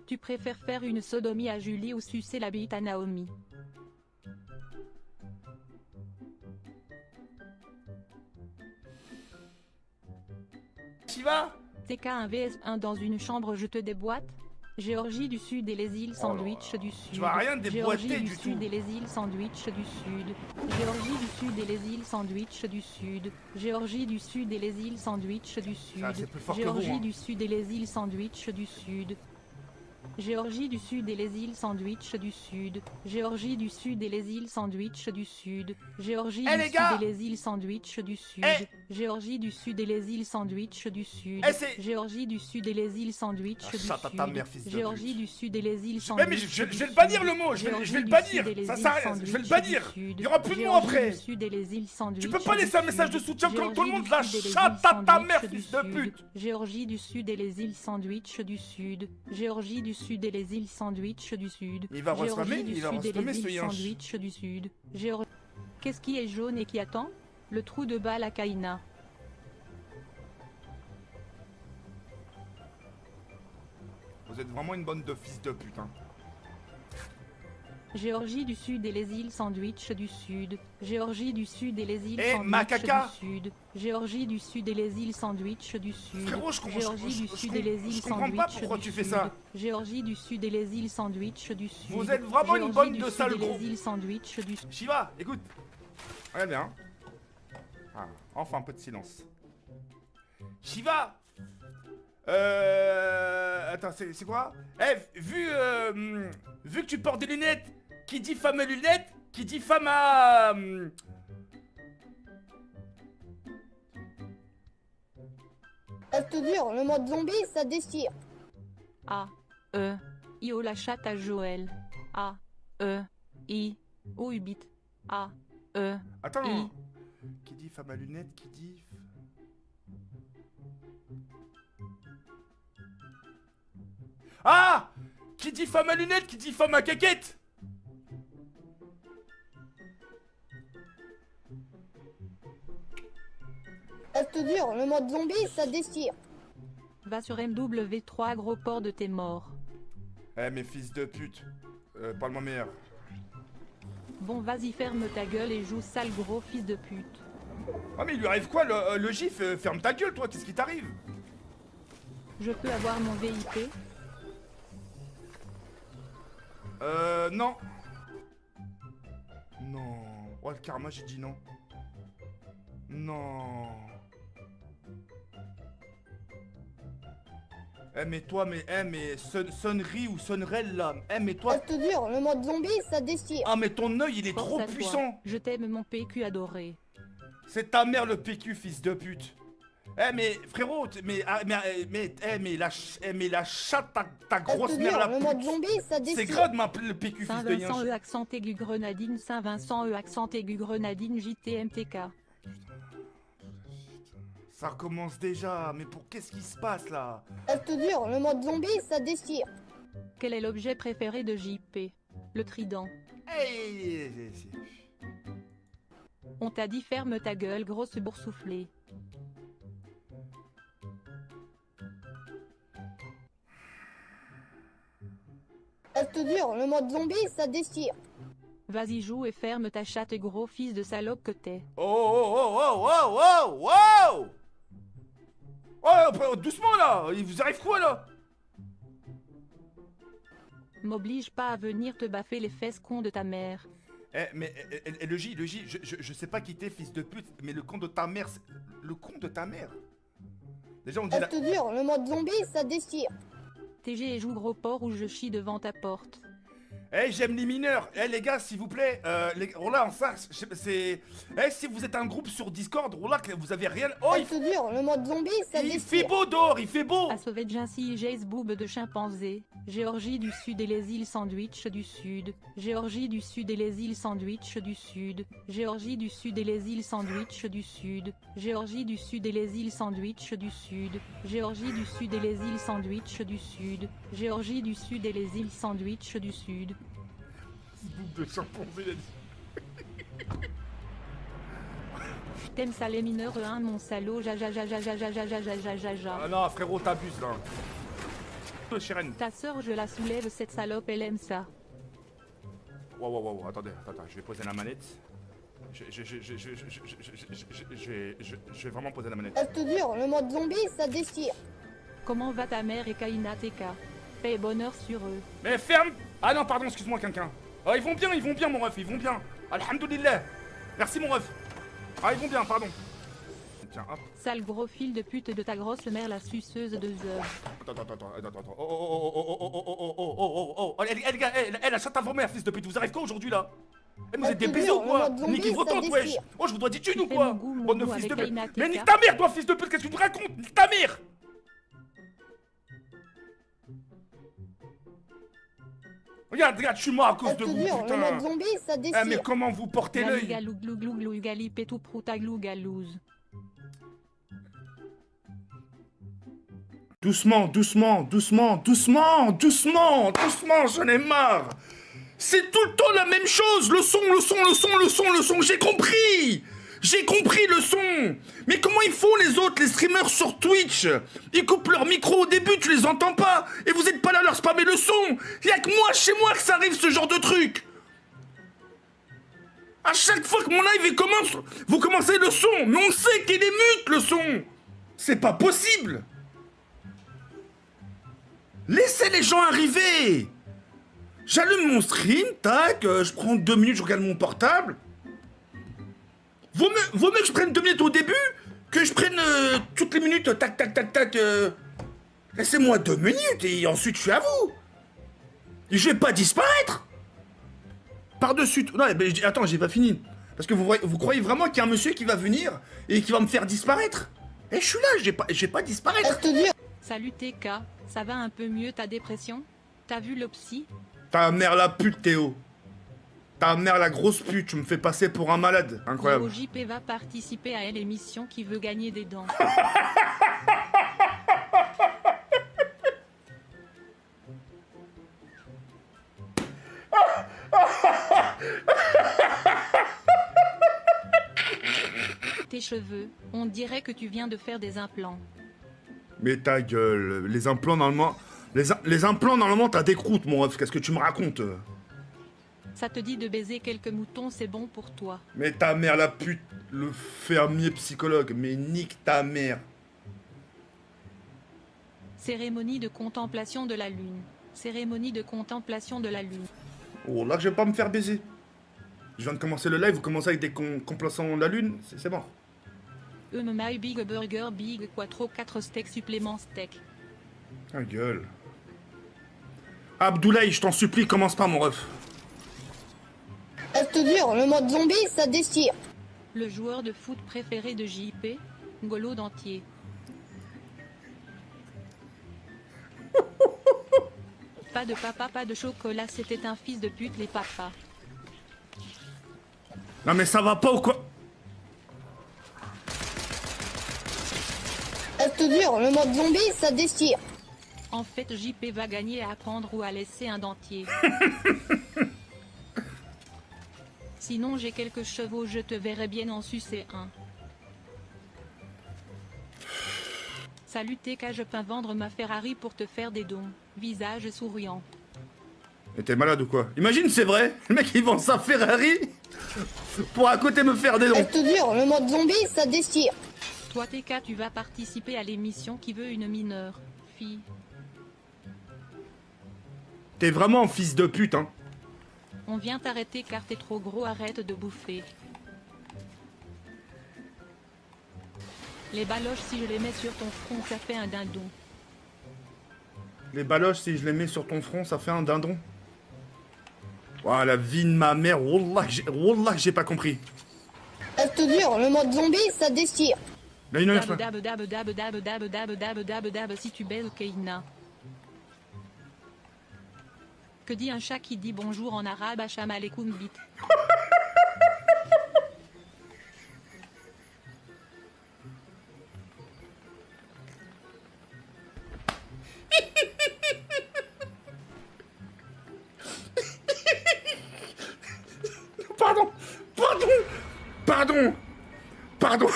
Tu préfères faire une sodomie à Julie ou sucer la bite à Naomi? Shiva? TK un vs1 dans une chambre, je te déboîte? Géorgie du Sud et les îles sandwich du Sud. Tu vas rien déboîter Géorgie du du Sud tout. et les îles sandwich du Sud. Géorgie du Sud et les îles sandwich du Sud. Géorgie du Sud et les îles sandwich du Sud. Ça, c'est plus fort que vous, Géorgie hein. du Sud et les îles sandwich du Sud. Géorgie du Sud et les îles sandwich du Sud. Géorgie du Sud et les îles sandwich du Sud. Géorgie Eh, du les Sud gars et les îles sandwich du Sud. Eh. Géorgie du Sud et les îles sandwich du Sud. Eh, c'est- Géorgie du Sud et les îles sandwich Ah, du chatte à Sud. ta mère, fils de Géorgie pute. du Sud et les îles Ouais, sandwich mais du je vais Sud. le bannir le mot, je vais Géorgie le du bannir. Sud et les Ça îles sert à rien, je vais le sandwich bannir. du Sud. Il y aura plus de mots Géorgie après. du Sud et les îles sandwich Tu peux pas du laisser un Sud. message de soutien comme tout le Géorgie monde du là. Sud et les Chatte îles à ta sandwich mère, du fils de Sud. pute. Géorgie du Sud et les îles sandwich du Sud. Géorgie du Sud et les îles sandwich du Sud. Il va Géorgie respammer, du il va Sud et respammer, les ce îles yinche. sandwich du Sud. Qu'est-ce qui est jaune et qui attend? Le trou de balle à Kaina. Vous êtes vraiment une bande de fils de pute, hein. Géorgie du Sud et les îles sandwich du Sud. Géorgie du Sud et les îles Eh, sandwich macaca. du Sud. Géorgie du Sud et les îles sandwich du Sud. Frérot, je comprends- Géorgie du je Sud com- et les je îles comprends sandwich pas pourquoi du tu fais Sud. ça. Géorgie du Sud et les îles sandwich du Sud. Vous êtes vraiment une Géorgie bande du de Sud sales et gros. les îles sandwich du Sud. Shiva, écoute. Regarde bien. Ah, enfin un peu de silence. Shiva. Attends, c'est quoi? Eh, vu que tu portes des lunettes, qui dit femme à lunettes, qui dit femme à... Je te jure, le mode zombie, ça déchire. A. E. Io la chatte à Joël. A. E. I. O Ubit. A. E. Attends. I. Qui dit femme à lunettes, qui dit... Ah! Qui dit femme à lunettes, qui dit femme à caquette? Je te jure, le mode zombie, ça déchire. Va sur MW3 gros port de tes morts. Eh mes fils de pute. Parle-moi meilleur. Bon vas-y ferme ta gueule et joue sale gros fils de pute. Ah mais il lui arrive quoi le gif? Ferme ta gueule toi, qu'est-ce qui t'arrive? Je peux avoir mon VIP? Non. Non. Oh le karma, j'ai dit non. Non. Eh mais toi, mais sonnerie ou sonnerelle là. Eh mais toi. Je te jure, le mode zombie, ça déchire. Ah mais ton œil il est Force trop à toi. puissant. Je t'aime mon PQ adoré. C'est ta mère le PQ fils de pute. Eh mais frérot, mais la chatte ta Je grosse te mère jure, là. le mode zombie, ça C'est déchire. grave de m'appeler le PQ fils de Saint-Vincent yinche. E accent aigu grenadine. Saint-Vincent E accent aigu grenadine JTMTK. Ça recommence déjà, mais pour qu'est-ce qui se passe là? Je te jure, le mode zombie, ça déchire. Quel est l'objet préféré de JP? Le trident. Hey, On t'a dit ferme ta gueule grosse boursouflée. Je te jure, le mode zombie, ça déchire. Vas-y joue et ferme ta chatte gros fils de salope que t'es. Oh doucement là. Il vous arrive quoi là? M'oblige pas à venir te baffer les fesses con de ta mère. Eh mais le J, je sais pas qui t'es fils de pute, mais le con de ta mère, le con de ta mère. Déjà on dit Je là. te jure, le mode zombie, ça déchire. TG et joue gros porc ou je chie devant ta porte. Eh j'aime les mineurs. Eh les gars s'il vous plaît, oh là en ça, c'est. Eh si vous êtes un groupe sur Discord, oh là que vous avez rien. Oh Je te jure, le mode zombie, ça il fait déchire. beau dehors, il fait beau. À sauver Jinsi Jace Boob de chimpanzé. Géorgie du Sud et les îles Sandwich du Sud. Géorgie du Sud et les îles Sandwich du Sud. Géorgie du Sud et les îles Sandwich du Sud. Géorgie du Sud et les îles Sandwich du Sud. Géorgie du Sud et les îles Sandwich du Sud. Géorgie du Sud et les îles Sandwich du Sud. Boucle de chimpanzé, il a dit. T'aimes ça les mineurs hein mon salaud jajajajajajajajajajajaja. Ah non frérot t'abuses là. Chirène. Ta sœur je la soulève cette salope elle aime ça. Wow, attendez, je vais poser la manette. Je vais vraiment poser la manette. Je te jure, le mode zombie, ça déchire. Comment va ta mère et Kaina TK? Paix et bonheur sur eux. Mais ferme. Ah non pardon, excuse-moi quelqu'un. Ah ils vont bien mon ref, ils vont bien. Alhamdoulilah. Merci mon ref. Ah ils vont bien, pardon. Tiens, hop. Sale gros fil de pute de ta grosse mère la suceuse de œufs. Attends. Oh, les gars, la chatte à vos mères, fils de pute, vous arrivez quoi aujourd'hui là? Eh, vous êtes des baisers ou quoi? Niquez vos tentes, wesh! Oh, je vous dois dire thunes ou quoi? Bande de fils de pute! Mais nique ta mère, toi, fils de pute, qu'est-ce que tu me racontes? Nique ta mère! Regarde, je suis mort à cause de vous, le putain! mode zombie, ça Eh, mais déchire. comment vous portez l'œil? Galou glou glou glou gali pétou prouta glou galouse. Doucement, j'en ai marre. C'est tout le temps la même chose, le son, j'ai compris le son. Mais comment ils font les autres, les streamers sur Twitch? Ils coupent leur micro au début, tu les entends pas, et vous êtes pas là à leur spammer le son. Y'a que moi, chez moi, que ça arrive ce genre de truc. À chaque fois que mon live commence, vous commencez le son, mais on sait qu'il est mute le son. C'est pas possible. Laissez les gens arriver. J'allume mon stream, tac, je prends 2 minutes, je regarde mon portable. Vaut mieux que je prenne 2 minutes au début que je prenne toutes les minutes, tac. Laissez-moi 2 minutes et ensuite je suis à vous. Et je vais pas disparaître. Par-dessus tout. Non, mais attends, j'ai pas fini. Parce que vous croyez vraiment qu'il y a un monsieur qui va venir et qui va me faire disparaître? Eh, je suis là, j'ai pas disparaître. Reste dur. Salut TK, ça va un peu mieux ta dépression? T'as vu le psy? Ta mère la pute, Théo. Ta mère la grosse pute, tu me fais passer pour un malade. Incroyable. JP va participer à l'émission qui veut gagner des dents. Tes cheveux, on dirait que tu viens de faire des implants. Mais ta gueule, les implants normalement... Les implants normalement t'as des croûtes, mon ref, qu'est-ce que tu me racontes? Ça te dit de baiser quelques moutons, c'est bon pour toi. Mais ta mère la pute, le fermier psychologue, mais nique ta mère. Cérémonie de contemplation de la lune. Cérémonie de contemplation de la lune. Oh là que je vais pas me faire baiser. Je viens de commencer le live, vous commencez avec des complaçants de la lune, c'est mort. My Big Burger Big Quattro 4 steaks supplément steak. Ta gueule. Abdoulaye, je t'en supplie, commence pas mon ref. Reste dur, le mode zombie, ça déchire. Le joueur de foot préféré de JP, Ngolo Dentier. Pas de papa, pas de chocolat, c'était un fils de pute les papas. Non mais ça va pas ou quoi? Reste dur, le mode zombie, ça déchire. En fait, JP va gagner à prendre ou à laisser un dentier. Sinon, j'ai quelques chevaux, je te verrai bien en sucer un. Salut TK, je peux vendre ma Ferrari pour te faire des dons. Visage souriant. Mais t'es malade ou quoi? Imagine c'est vrai, le mec il vend sa Ferrari pour à côté me faire des dons. Reste dur, le mode zombie, ça déchire. Toi TK, tu vas participer à l'émission qui veut une mineure. Fille. T'es vraiment un fils de pute, hein. On vient t'arrêter car t'es trop gros, arrête de bouffer. Les baloches, si je les mets sur ton front, ça fait un dindon. Les baloches, si je les mets sur ton front, ça fait un dindon. Ouah, la vie de ma mère, wallah que j'ai pas compris. Reste dur, le mode zombie, ça déchire. Là, il n'en Dab dab dab dab dab dab dab dab dab si tu baises Keina. Que dit un chat qui dit bonjour en arabe? Hacham alaikum bit. Pardon.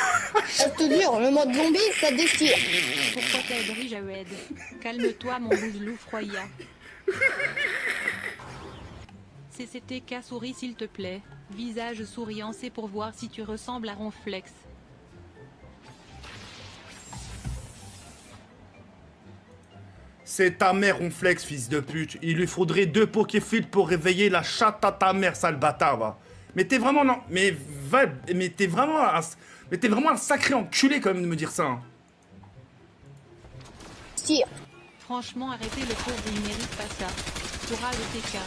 Reste dur, le mode zombie, ça déchire. Pourquoi t'aiderais Jawed? Calme-toi mon bouzlou froya. CCTK souris s'il te plaît. Visage souriant, c'est pour voir si tu ressembles à Ronflex. C'est ta mère, Ronflex, fils de pute. Il lui faudrait 2 Pokéflip pour réveiller la chatte à ta mère, sale bâtard, va. Mais t'es vraiment... Non, mais t'es vraiment un sacré enculé, quand même, de me dire ça. Hein. Tire. Franchement, arrêtez le pauvre, il mérite pas ça. Courage TK.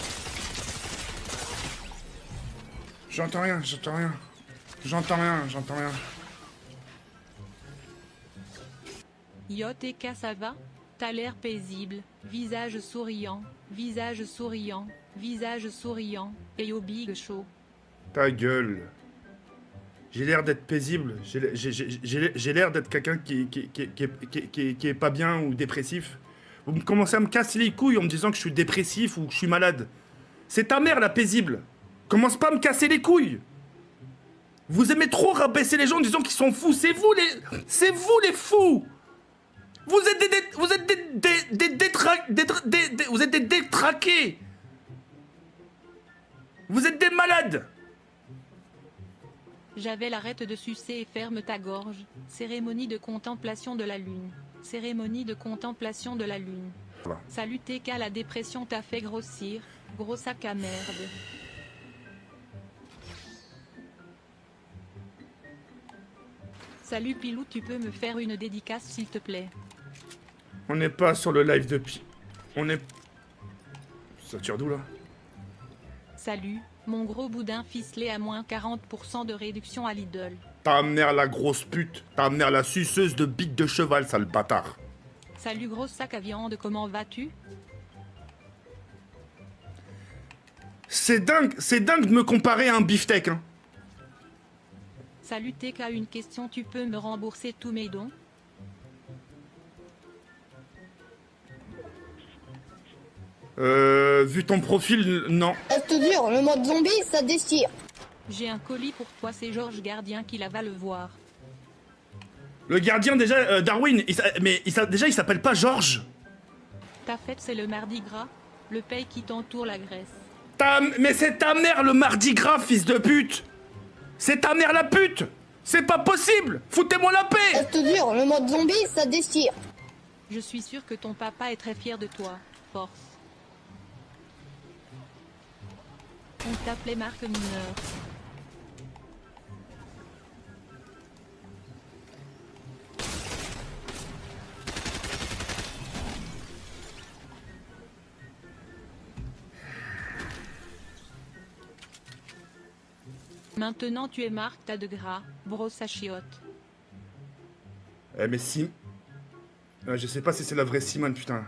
J'entends rien. Yo TK, ça va? T'as l'air paisible. Visage souriant. Visage souriant. Visage souriant. Et yo big show. Ta gueule. J'ai l'air d'être paisible. J'ai l'air d'être quelqu'un qui est pas bien ou dépressif. Vous commencez à me casser les couilles en me disant que je suis dépressif ou que je suis malade. C'est ta mère, la paisible. Commence pas à me casser les couilles. Vous aimez trop rabaisser les gens en disant qu'ils sont fous. C'est vous les fous. Vous êtes des détraqués. Vous êtes des malades. Javel, arrête de sucer et ferme ta gorge. Cérémonie de contemplation de la lune. Cérémonie de contemplation de la lune. Voilà. Salut TK, la dépression t'a fait grossir. Gros sac à merde. Salut Pilou, tu peux me faire une dédicace s'il te plaît? On n'est pas sur le live depuis. On est... Ça tire d'où là? Salut, mon gros boudin ficelé à moins 40% de réduction à Lidl. Ta mère la grosse pute. Ta mère la suceuse de bite de cheval, sale bâtard. Salut gros sac à viande, comment vas-tu? C'est dingue de me comparer à un beefsteak, hein. Salut TK, une question, tu peux me rembourser tous mes dons? Vu ton profil, non. Je te jure, le mode zombie, ça déchire. J'ai un colis pour toi, c'est Georges Gardien qui la va le voir. Le gardien, déjà, Darwin, déjà, il s'appelle pas Georges. Ta fête c'est le mardi gras, le paye qui t'entoure la Grèce. Mais c'est ta mère le mardi gras, fils de pute. C'est ta mère la pute. C'est pas possible. Foutez-moi la paix. Je te jure, le mode zombie, ça déchire. Je suis sûr que ton papa est très fier de toi. Force. On t'appelait Marc Mineur. Maintenant tu es Marc, t'as de gras, brosse à chiotte. Mais si... je sais pas si c'est la vraie Simone, putain.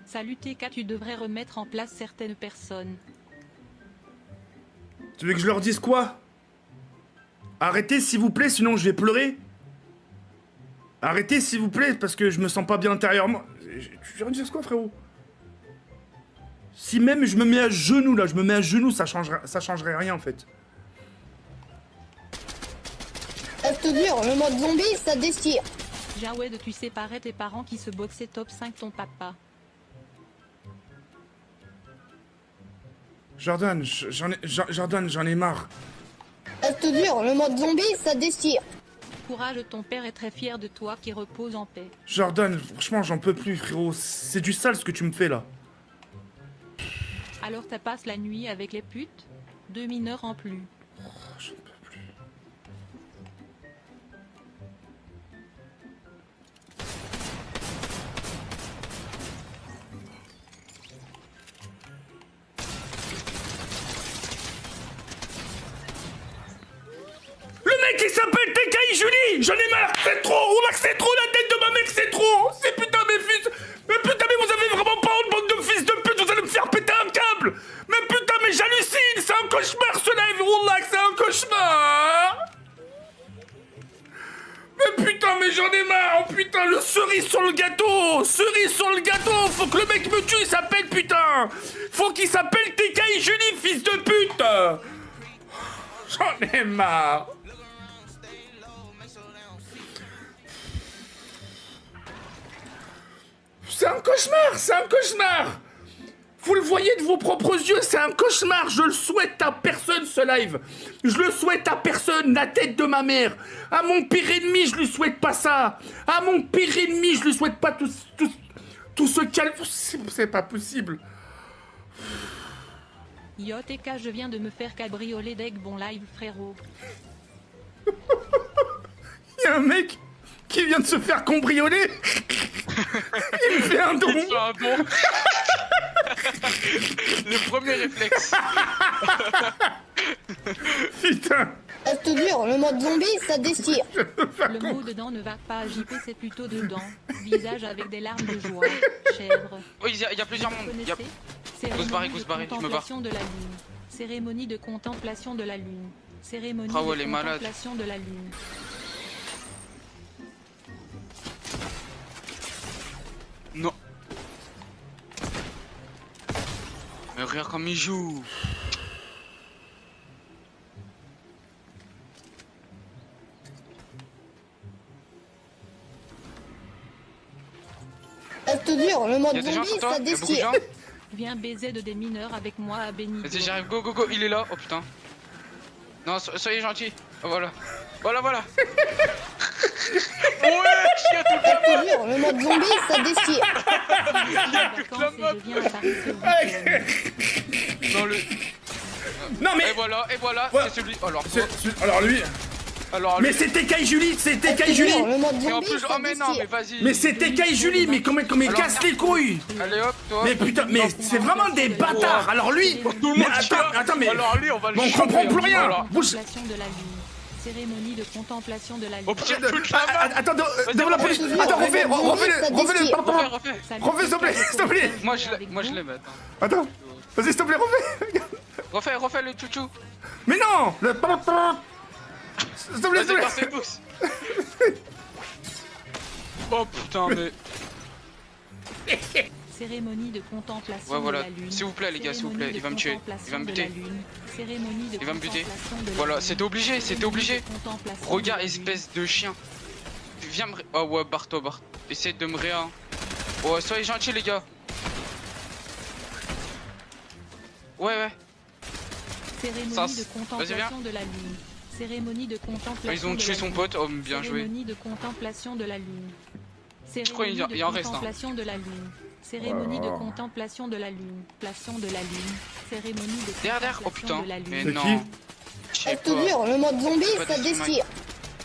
Salut TK, tu devrais remettre en place certaines personnes. Tu veux que je leur dise quoi? Arrêtez s'il vous plaît, sinon je vais pleurer. Arrêtez s'il vous plaît, parce que je me sens pas bien intérieurement. Tu veux leur dire quoi, frérot? Si même je me mets à genoux, là, ça changerait rien, en fait. Je te jure, le mode zombie, ça déchire. Jawed, tu séparais tes parents qui se boxaient top 5 ton papa. Jordan, j'en ai marre. Je te jure, le mode zombie, ça déchire. Courage, ton père est très fier de toi, qui repose en paix. Jordan, franchement, j'en peux plus, frérot. C'est du sale ce que tu me fais, là. Alors t'as passé la nuit avec les putes? 2 mineurs en plus. Oh, j'en peux plus. Le mec, il s'appelle TKI Julie. J'en ai marre, c'est trop. On c'est trop, la tête de ma mère, c'est trop. C'est putain, mes fils. Mais putain, mais vous avez vraiment pas honte, bande de fils de pute. Vous allez me faire péter un câble. Mais putain, mais j'hallucine. C'est un cauchemar, ce live. Wallah, c'est un cauchemar. Mais putain, mais j'en ai marre. Oh putain, le cerise sur le gâteau. Cerise sur le gâteau. Faut que le mec me tue, il s'appelle putain. Faut qu'il s'appelle TKI Julie, fils de pute. J'en ai marre. C'est un cauchemar, c'est un cauchemar. Vous le voyez de vos propres yeux, c'est un cauchemar. Je le souhaite à personne, ce live. Je le souhaite à personne, la tête de ma mère. À mon pire ennemi, je lui souhaite pas ça. À mon pire ennemi, je lui souhaite pas tout ce calme. C'est pas possible. Yo TK, je viens de me faire cabrioler deck, bon live frérot. Il y a un mec qui vient de se faire cambrioler. Il me fait un don. Il fait un don. Le premier réflexe. Putain. Je te jure, le mode zombie, ça déchire. Le mot dedans ne va pas, JP c'est plutôt dedans. Visage avec des larmes de joie. Chèvre. Oui, il y a plusieurs mondes. Il y a- Cérémonie se barrer, de je me barre. contemplation de la lune. Cérémonie de contemplation de la lune. Cérémonie Ah ouais, de les malades. contemplation de la lune. Non. Mais regarde comme il joue. Je te jure, le mode Y'a des gens zombie, sur toi? ça Y'a beaucoup de déchire. gens? Viens baiser de des mineurs avec moi à Benito. Vas-y, j'arrive, go, go, go, il est là. Oh putain. Non, soyez gentil. Oh, voilà. Voilà, voilà. Ouais, je suis à tout le Je te jure, le mode zombie, ça déchire. Vacances et je viens à Paris ce week-end. Dans le... Non mais. Et voilà, Ouais. c'est celui... Alors, toi. Alors lui. Alors, Mais lui. c'est TKI Julie, c'est Je te TKI Julie. jure, le mode Et en zombie, plus, ça oh mais non, mais déchire. vas-y. Mais c'est TKI Julie, mais comment Alors, casse les couilles. Allez hop, toi. Mais putain, mais c'est vraiment des bâtards. Alors lui, Tout le mais monde tire. attends, mais Alors lui, on va le on choper, comprend plus hein. rien. Voilà. Bouge. Contemplation de la lune. Cérémonie de contemplation de la lune. Oh putain, toute la map. Attends, devant la vas-y, police. vas-y, Attends, vas-y, refais-le. Refais. Salut, Refais, s'il te plaît, Teka, s'il te plaît. je Moi peux je avec vous l'aime, attends. Attends. Vas-y, s'il te plaît, refais. Refais le chouchou. Mais non. S'il te plaît, s'il te Vas-y, plaît. passe les pouces. Oh putain, mais. Cérémonie de contemplation Ouais, voilà. de la lune. S'il vous plaît, les gars, s'il vous plaît. Il va me tuer. Il va me buter. Cérémonie de Il va me buter. contemplation de la Voilà, lune. c'était obligé, c'était Cérémonie obligé. de contemplation Regarde, de la lune. espèce de chien. Viens me. Oh ouais, barre-toi, barre. Essaye de me réa. Ouais, soyez gentils, les gars. Ouais. Cérémonie Ça, de vas-y, contemplation de la lune. Cérémonie de contemplation. Ils ont de tué la son lune. pote. Oh, bien joué. Cérémonie de contemplation de la lune. crois qu'il y Cérémonie en de reste, hein. contemplation de la lune. Cérémonie de contemplation de la lune. Plation de la lune. Cérémonie de Derrière. Oh contemplation putain. de la Mais lune. C'est non. qui Je sais Je te pas. jure, le mode zombie, Pas ça de déchire.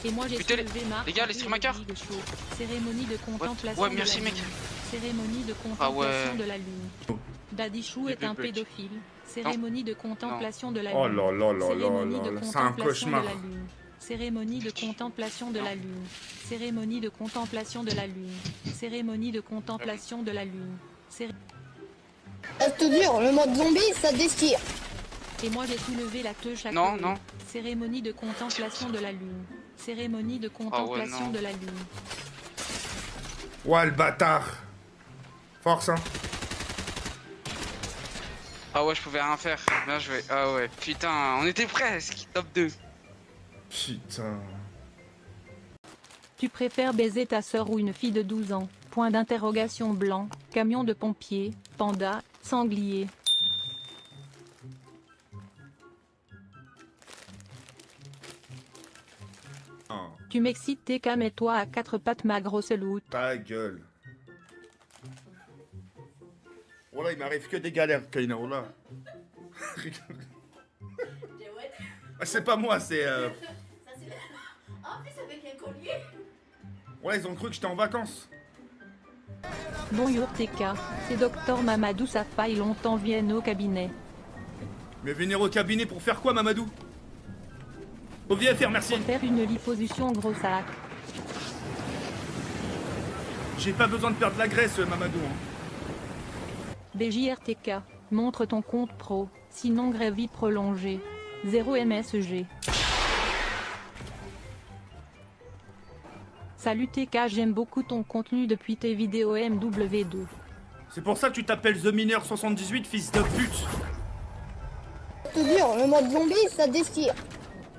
Et moi j'ai Putain, soulevé Marc les gars, en les plus streamhackers. de vie de chaud. Cérémonie de contemplation Ouais, de merci, la mec. lune. Cérémonie de Ah ouais. contemplation de la lune. Daddy Chou est Bébé un Buck. pédophile. Cérémonie de contemplation de la Oh lune. là là là Cérémonie de là là. C'est un contemplation de cauchemar. la lune. Cérémonie de contemplation de la lune. Cérémonie de contemplation de la lune. Cérémonie de contemplation de la lune. Je te jure, le mode zombie, ça déchire. Et moi j'ai soulevé la teuf à Non, côté. non. Cérémonie de contemplation de la lune. Cérémonie de contemplation non. de la lune. Ouais, le bâtard. Force, hein. Ah ouais, je pouvais rien faire. Bien joué. Ah ouais. Putain, on était presque. Top 2. Putain. Tu préfères baiser ta sœur ou une fille de 12 ans? Point d'interrogation blanc, camion de pompier, panda, sanglier. Oh, Tu m'excites TK, mets-toi à quatre pattes ma grosse loot. ta gueule. Oh là, il m'arrive que des galères, Kaina, oh là. Ah, c'est pas moi, c'est... En plus avec un collier. Ouais, ils ont cru que j'étais en vacances. Bonjour TK, c'est Docteur Mamadou Safa et longtemps viennent au cabinet. Mais venir au cabinet pour faire quoi, Mamadou? Au VFR, merci. Faire une liposuction gros sac. J'ai pas besoin de perdre la graisse, Mamadou. Hein. BJRTK, montre ton compte pro, sinon grève vie prolongée. 0 MSG. Salut TK, j'aime beaucoup ton contenu depuis tes vidéos MW2. C'est pour ça que tu t'appelles The Miner 78, fils de pute. Je te jure, le mode zombie, ça déchire.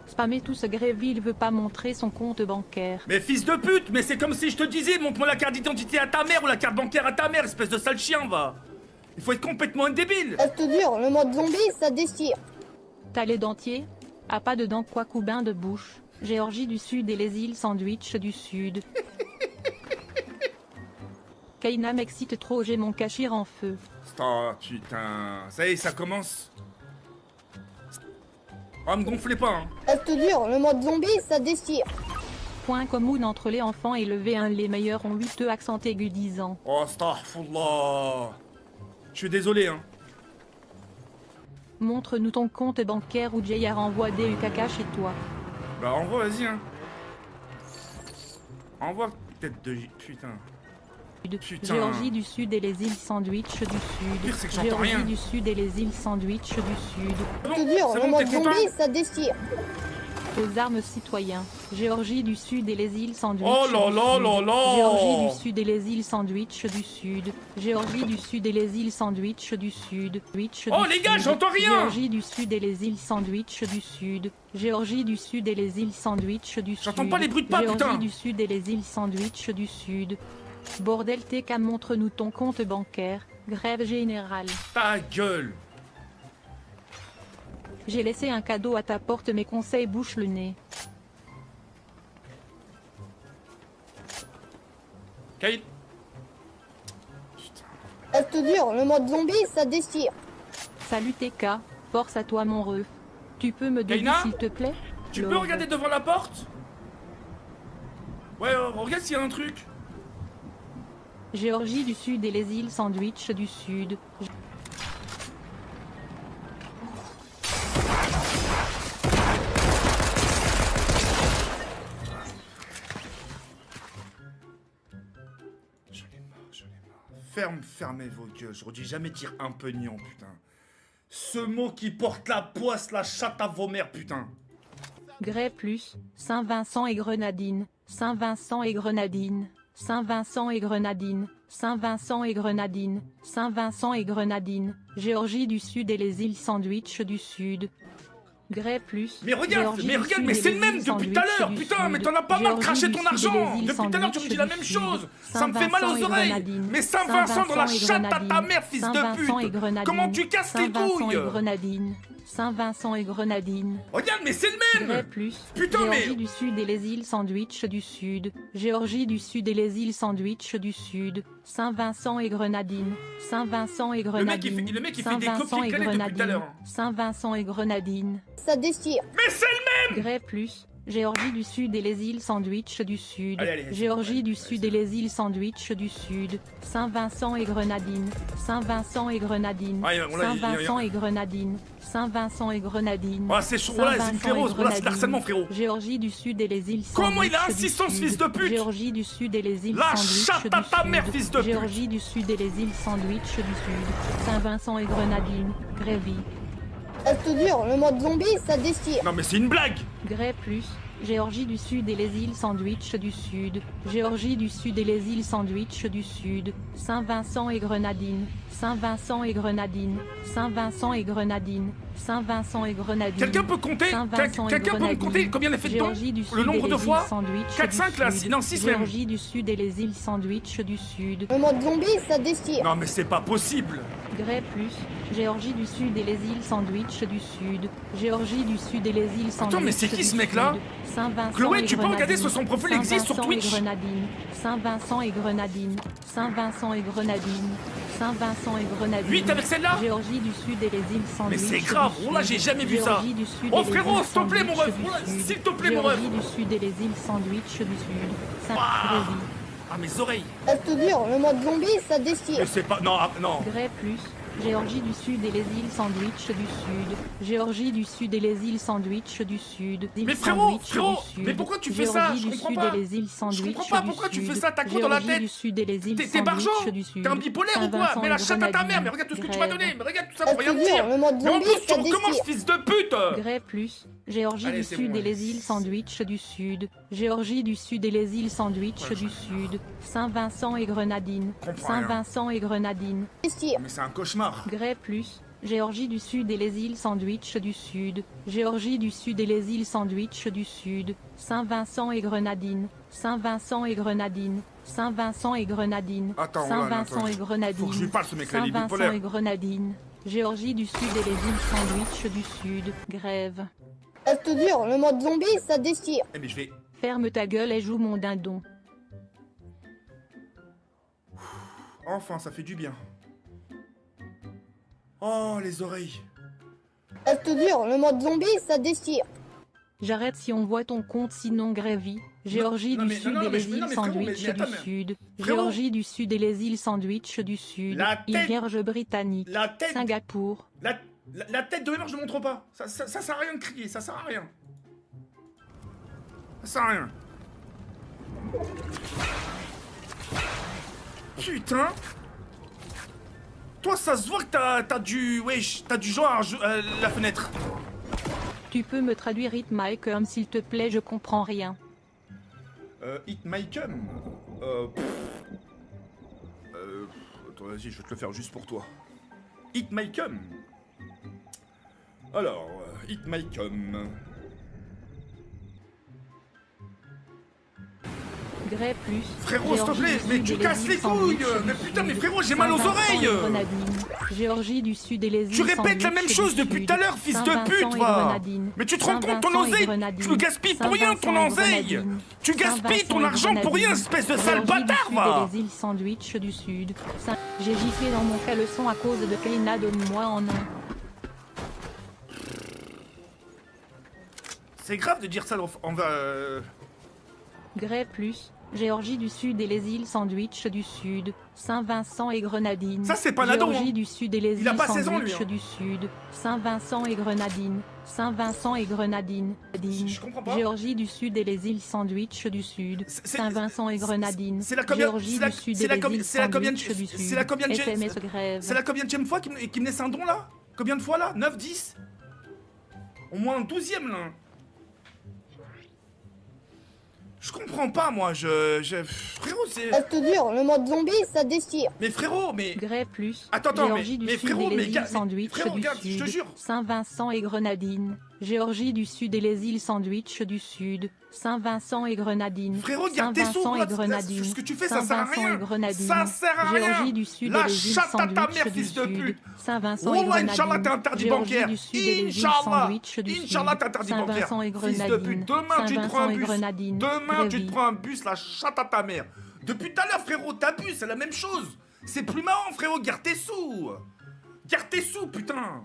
Spammer tout ce grévy, il veut pas montrer son compte bancaire. Mais fils de pute, mais c'est comme si je te disais, montre-moi la carte d'identité à ta mère ou la carte bancaire à ta mère, espèce de sale chien, va. Il faut être complètement débile. Je te jure, le mode zombie, ça déchire. T'as les dentiers? Ah pas dedans quoi, Coubin de bouche. Géorgie du Sud et les îles Sandwich du Sud. Kaina m'excite trop, j'ai mon cachir en feu. Oh putain, ça y est, ça commence. Oh, me gonflez pas, hein. Je te jure, le mode zombie, ça déchire. Point commun entre les enfants et le V1, les meilleurs ont 8 accent aigu 10 ans. Oh, astaghfirullah. Je suis désolé, hein. Montre-nous ton compte bancaire ou JR envoie des caca chez toi. Bah, envoie, vas-y, hein. Envoie, tête de... Putain. Putain. Géorgie du Sud et les îles Sandwich du pire, c'est Sud. que j'entends rien. Géorgie du Sud et les îles Sandwich du Sud. C'est Je te jure, c'est le bon, t'es mode content? zombie, ça déchire. Aux armes citoyens. Géorgie du Sud et les îles Sandwich Oh là du là Sud. là là. Géorgie du Sud et les îles Sandwich du Sud. Géorgie du Sud et les îles Sandwich du Sud. Oh, les gars, j'entends rien. Géorgie du Sud et les îles Sandwich du Sud. Géorgie du Sud et les îles Sandwich du Sud. J'entends pas les bruits de pas, Géorgie putain. du Sud et les îles Sandwich du Sud. Bordel TK, montre-nous ton compte bancaire. Grève générale. Ta gueule. J'ai laissé un cadeau à ta porte, mes conseils bouche le nez. Kain. Je te jure, le mode zombie, ça déchire. Salut TK, force à toi mon ref. Tu peux me donner Kaina, s'il te plaît? Tu peux Love. regarder devant la porte? Ouais, regarde s'il y a un truc. Géorgie du Sud et les îles Sandwich du Sud. Fermez vos gueules. Je redis jamais dire un peu niant, putain. Ce mot qui porte la poisse, la chatte à vos mères, putain. Grès plus, Saint-Vincent et Grenadine, Saint-Vincent et Grenadine, Saint-Vincent et Grenadine, Saint-Vincent et Grenadine, Saint-Vincent et Grenadine, Géorgie du Sud et les îles Sandwich du Sud. Grès plus. Mais regarde, mais c'est le même depuis tout à l'heure, putain, mais t'en as pas marre de cracher ton argent. Depuis tout à l'heure, tu me dis la même chose. Ça me fait mal aux oreilles. Mais Saint-Vincent dans la chatte à ta mère, fils de pute. Comment tu casses tes couilles? Saint-Vincent et Grenadine. Regarde, mais c'est le Grès même. plus. Putain, mais... Géorgie du Sud et les îles Sandwich du Sud. Géorgie du Sud et les îles Sandwich du Sud. Saint-Vincent et Grenadine. Saint-Vincent et Grenadine. Le mec, il fait des copier-coller depuis tout à l'heure. Saint-Vincent et Grenadine. Ça déchire. Mais c'est le même. Grès plus. Géorgie du Sud et les îles Sandwich du Sud. Allez, Géorgie du Sud et les îles Sandwich du Sud. Saint-Vincent et Grenadine. Saint-Vincent et Grenadine. Saint-Vincent et Grenadine. Saint-Vincent et Grenadine. Ah, c'est chaud, voilà, c'est une clérose, voilà, c'est de l'harcèlement, frérot. Géorgie du Sud et les îles Sandwich. Comment il a assistance, fils de pute? Géorgie du Sud et les îles La Sandwich chatte à du ta Sud. mère, fils de pute. Géorgie du Sud et les îles Sandwich du Sud. Saint-Vincent et Grenadine. Grévy. Je te jure, le mode zombie, ça déchire. Non, mais c'est une blague. Grès plus. Géorgie du Sud et les îles Sandwich du Sud. Géorgie du Sud et les îles Sandwich du Sud. Saint-Vincent et Grenadine. Saint-Vincent et Grenadine. Saint-Vincent et Grenadine. Saint-Vincent et Grenadine. Quelqu'un peut compter? Saint-Vincent et Quelqu'un peut me compter Grenadine. combien elle a fait de temps? Géorgie du Sud Le nombre et de les fois? îles Sandwich 4, du 5 là, Sud. non 6 même. Géorgie du Sud et les îles Sandwich du Sud. Le mode zombie, ça déchire. Non, mais c'est pas possible. Grès plus. Géorgie du Sud et les îles Sandwich du Sud. Géorgie du Sud et les îles Sandwich. Attends, mais c'est qui du ce mec-là? Sud. Saint-Vincent Chloé, et tu peux Grenadine. regarder sur son profil, il existe sur Saint-Vincent et Twitch. Grenadine. Saint-Vincent et Grenadine. Saint-Vincent et Grenadine. Saint-Vincent et Grenadine. 8 avec celle-là? Géorgie du Sud et les îles Sandwich. Mais c'est grave, du oh là, Sud. j'ai jamais vu ça. Géorgie du Sud Oh et les frérot, îles s'il te plaît mon Sandwich ref, du oh là, Sud. s'il te plaît mon ref. Géorgie du Sud et les îles Sandwich du Sud. Saint-Grévy. Ah, mes oreilles. Je te jure, le mode zombie, ça déchire. Mais c'est pas... Non, ah, non. Grès plus. Géorgie du Sud et les îles Sandwich du Sud. Géorgie du Sud et les îles Sandwich du Sud. Mais frérot, mais pourquoi tu fais ça? Je comprends pas. Et les îles Je Sandwich comprends pas du pourquoi tu Sud. fais ça, t'as quoi dans la Géorgie tête? du Sud et les îles T'es barjot? Sandwich du Sud. T'es un bipolaire ou quoi? Saint-Vincent Mais la et chatte à ta mère, Grenadine. mais regarde tout ce que tu m'as donné. Mais regarde tout ça Je pour rien te me dire. jure, le mode Mais en zombie, plus, tu ça recommences, déchire. fils de pute. Grès plus. Géorgie Allez, du c'est Sud bon, et les allez. îles Sandwich du Sud. Géorgie du Sud et les îles Sandwich du Sud. Saint-Vincent et Grenadine. comprends rien. Saint-Vincent et Grenadine. Déchire. Mais c'est un cauchemar. Grès plus. Géorgie du Sud et les îles Sandwich du Sud. Géorgie du Sud et les îles Sandwich du Sud. Saint-Vincent et Grenadine. Saint-Vincent et Grenadine. Saint-Vincent et Grenadine. Attends, Saint-Vincent attends. et Grenadine. Faut que je lui parle, ce mec-là, il est Saint-Vincent bipolaire. et Grenadine. Géorgie du Sud et les îles Sandwich du Sud. Grève. Je te jure, le mode zombie, ça déchire. Eh mais je vais... Ferme ta gueule et joue mon dindon. Enfin, ça fait du bien. Oh, les oreilles. Je te jure, le mode zombie, ça déchire. J'arrête si on voit ton compte, sinon Grévy. Géorgie non, du mais- Sud non, et mais les je- non, îles mais frérot, Sandwich mais attends, du mais- Sud. frérot. Géorgie du Sud et les îles Sandwich du Sud. La Îles tête- Vierges britanniques. La tête... Singapour. La tête de mémoire, je ne montre pas. Ça sert à rien de crier, ça sert à rien. Ça sert à rien. Putain. Toi, ça se voit que t'as du... Wesh, t'as du genre à la fenêtre. Tu peux me traduire It My Cum s'il te plaît, je comprends rien. Hit my cum. Attends, vas-y, je vais te le faire juste pour toi. Hit my cum. Alors, hit my cum. Grès plus. Frérot, s'il te Géorgie plaît, du mais Sud tu et les casses îles les Sandwich couilles. du Mais putain, Sud. mais frérot, j'ai mal aux Saint-Vincent et oreilles. Grenadine. Géorgie du Sud et les îles Tu répètes la même Sandwich chose du depuis Sud. tout à l'heure, fils de Saint-Vincent pute, et va. Grenadine. Mais tu te rends compte ton Saint-Vincent et oseille? Grenadine. Tu gaspilles pour rien ton Saint-Vincent et oseille. Grenadine. Tu gaspilles ton Saint-Vincent et argent pour rien, Grenadine. espèce de sale Géorgie du bâtard, Sud va. et les îles Sandwich du Sud. J'ai giflé dans mon caleçon à cause de Keina, donne-moi en un. C'est grave de dire ça envers... Grès plus. Géorgie du Sud et les îles Sandwich du Sud, Saint-Vincent et Grenadines. Ça, c'est pas Nado, Géorgie hein. du Sud et les Il a îles pas 16 ans, lui, Sandwich hein. du Sud, Saint-Vincent et Grenadines, Saint-Vincent et Grenadines. Je comprends pas. Géorgie du Sud et les îles Sandwich du Sud, C'est- Saint-Vincent et Grenadines. c'est la combien- Géorgie c'est la- du Sud c'est et la les combien- îles c'est la combien- Sandwich du Sud. c'est la combien de- SMS grève. C'est la combienième fois qu'il me laisse un don là? Combien de fois là? 9, 10? Au moins un 12e là. Je comprends pas moi, frérot, c'est... Reste dur, le mode zombie, ça déchire. Mais frérot, mais... Grève plus. Attends, Géorgie du mais Sud frérot, et mais les gars, îles Sandwich frérot, du regarde, je te Sud. jure. Saint-Vincent et Grenadines. Géorgie du Sud et les îles Sandwich du Sud. Saint-Vincent et Grenadines. Frérot, garde tes sous, Saint-Vincent et là, Grenadines. ce que tu fais, ça sert à Saint-Vincent rien. et Grenadines. Ça sert à rien. Géorgie du Sud La et les îles chatte à ta Sandwich mère, du fils de Sud. pute. Saint-Vincent et Wallah, Grenadines. Inch'Allah, t'es interdit Géorgie bancaire. du Sud et les îles Inch'Allah. Sandwich du Sud. Inch'Allah, t'es interdit bancaire. Saint-Vincent et Fils de Grenadines. pute, demain tu te prends un Saint-Vincent et bus. Grenadines. Demain tu te Grévy. prends un bus, la chatte à ta mère. Depuis tout à l'heure, frérot, t'abuses, c'est la même chose. C'est plus marrant, frérot, garde tes sous. Garde tes sous, putain.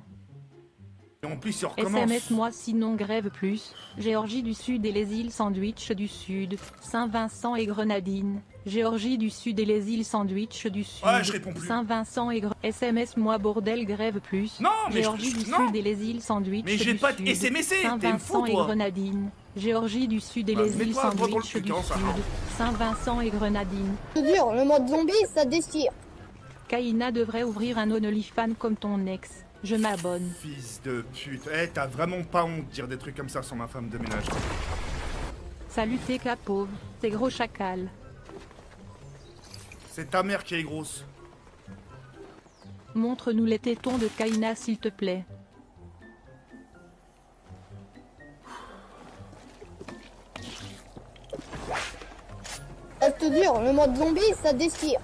Et en plus, il recommence. SMS moi sinon grève plus. Géorgie du Sud et les îles Sandwich du Sud. Saint-Vincent et Grenadines. Géorgie du Sud et les îles Sandwich du Sud. Ouais, je réponds plus. Saint-Vincent et SMS moi bordel grève plus. Non, mais Géorgie du non. Sud et les îles Sandwich Mais je vais du pas te Sud. SMSer, t'es Saint-Vincent fou, et toi. Grenadines. Géorgie du Sud et Bah, les îles mets-toi un doigt dans le Sandwich cul, du hein, ça. Sud. Saint-Vincent et Grenadines. Reste dur, le mode zombie, ça déchire. Kaina devrait ouvrir un OnlyFans comme ton ex. Je m'abonne. Fils de pute. Eh, t'as vraiment pas honte de dire des trucs comme ça sur ma femme de ménage. Salut TK pauvre, t'es gros chacal. C'est ta mère qui est grosse. Montre-nous les tétons de Kaina s'il te plaît. Reste dur, le mode zombie, ça déchire.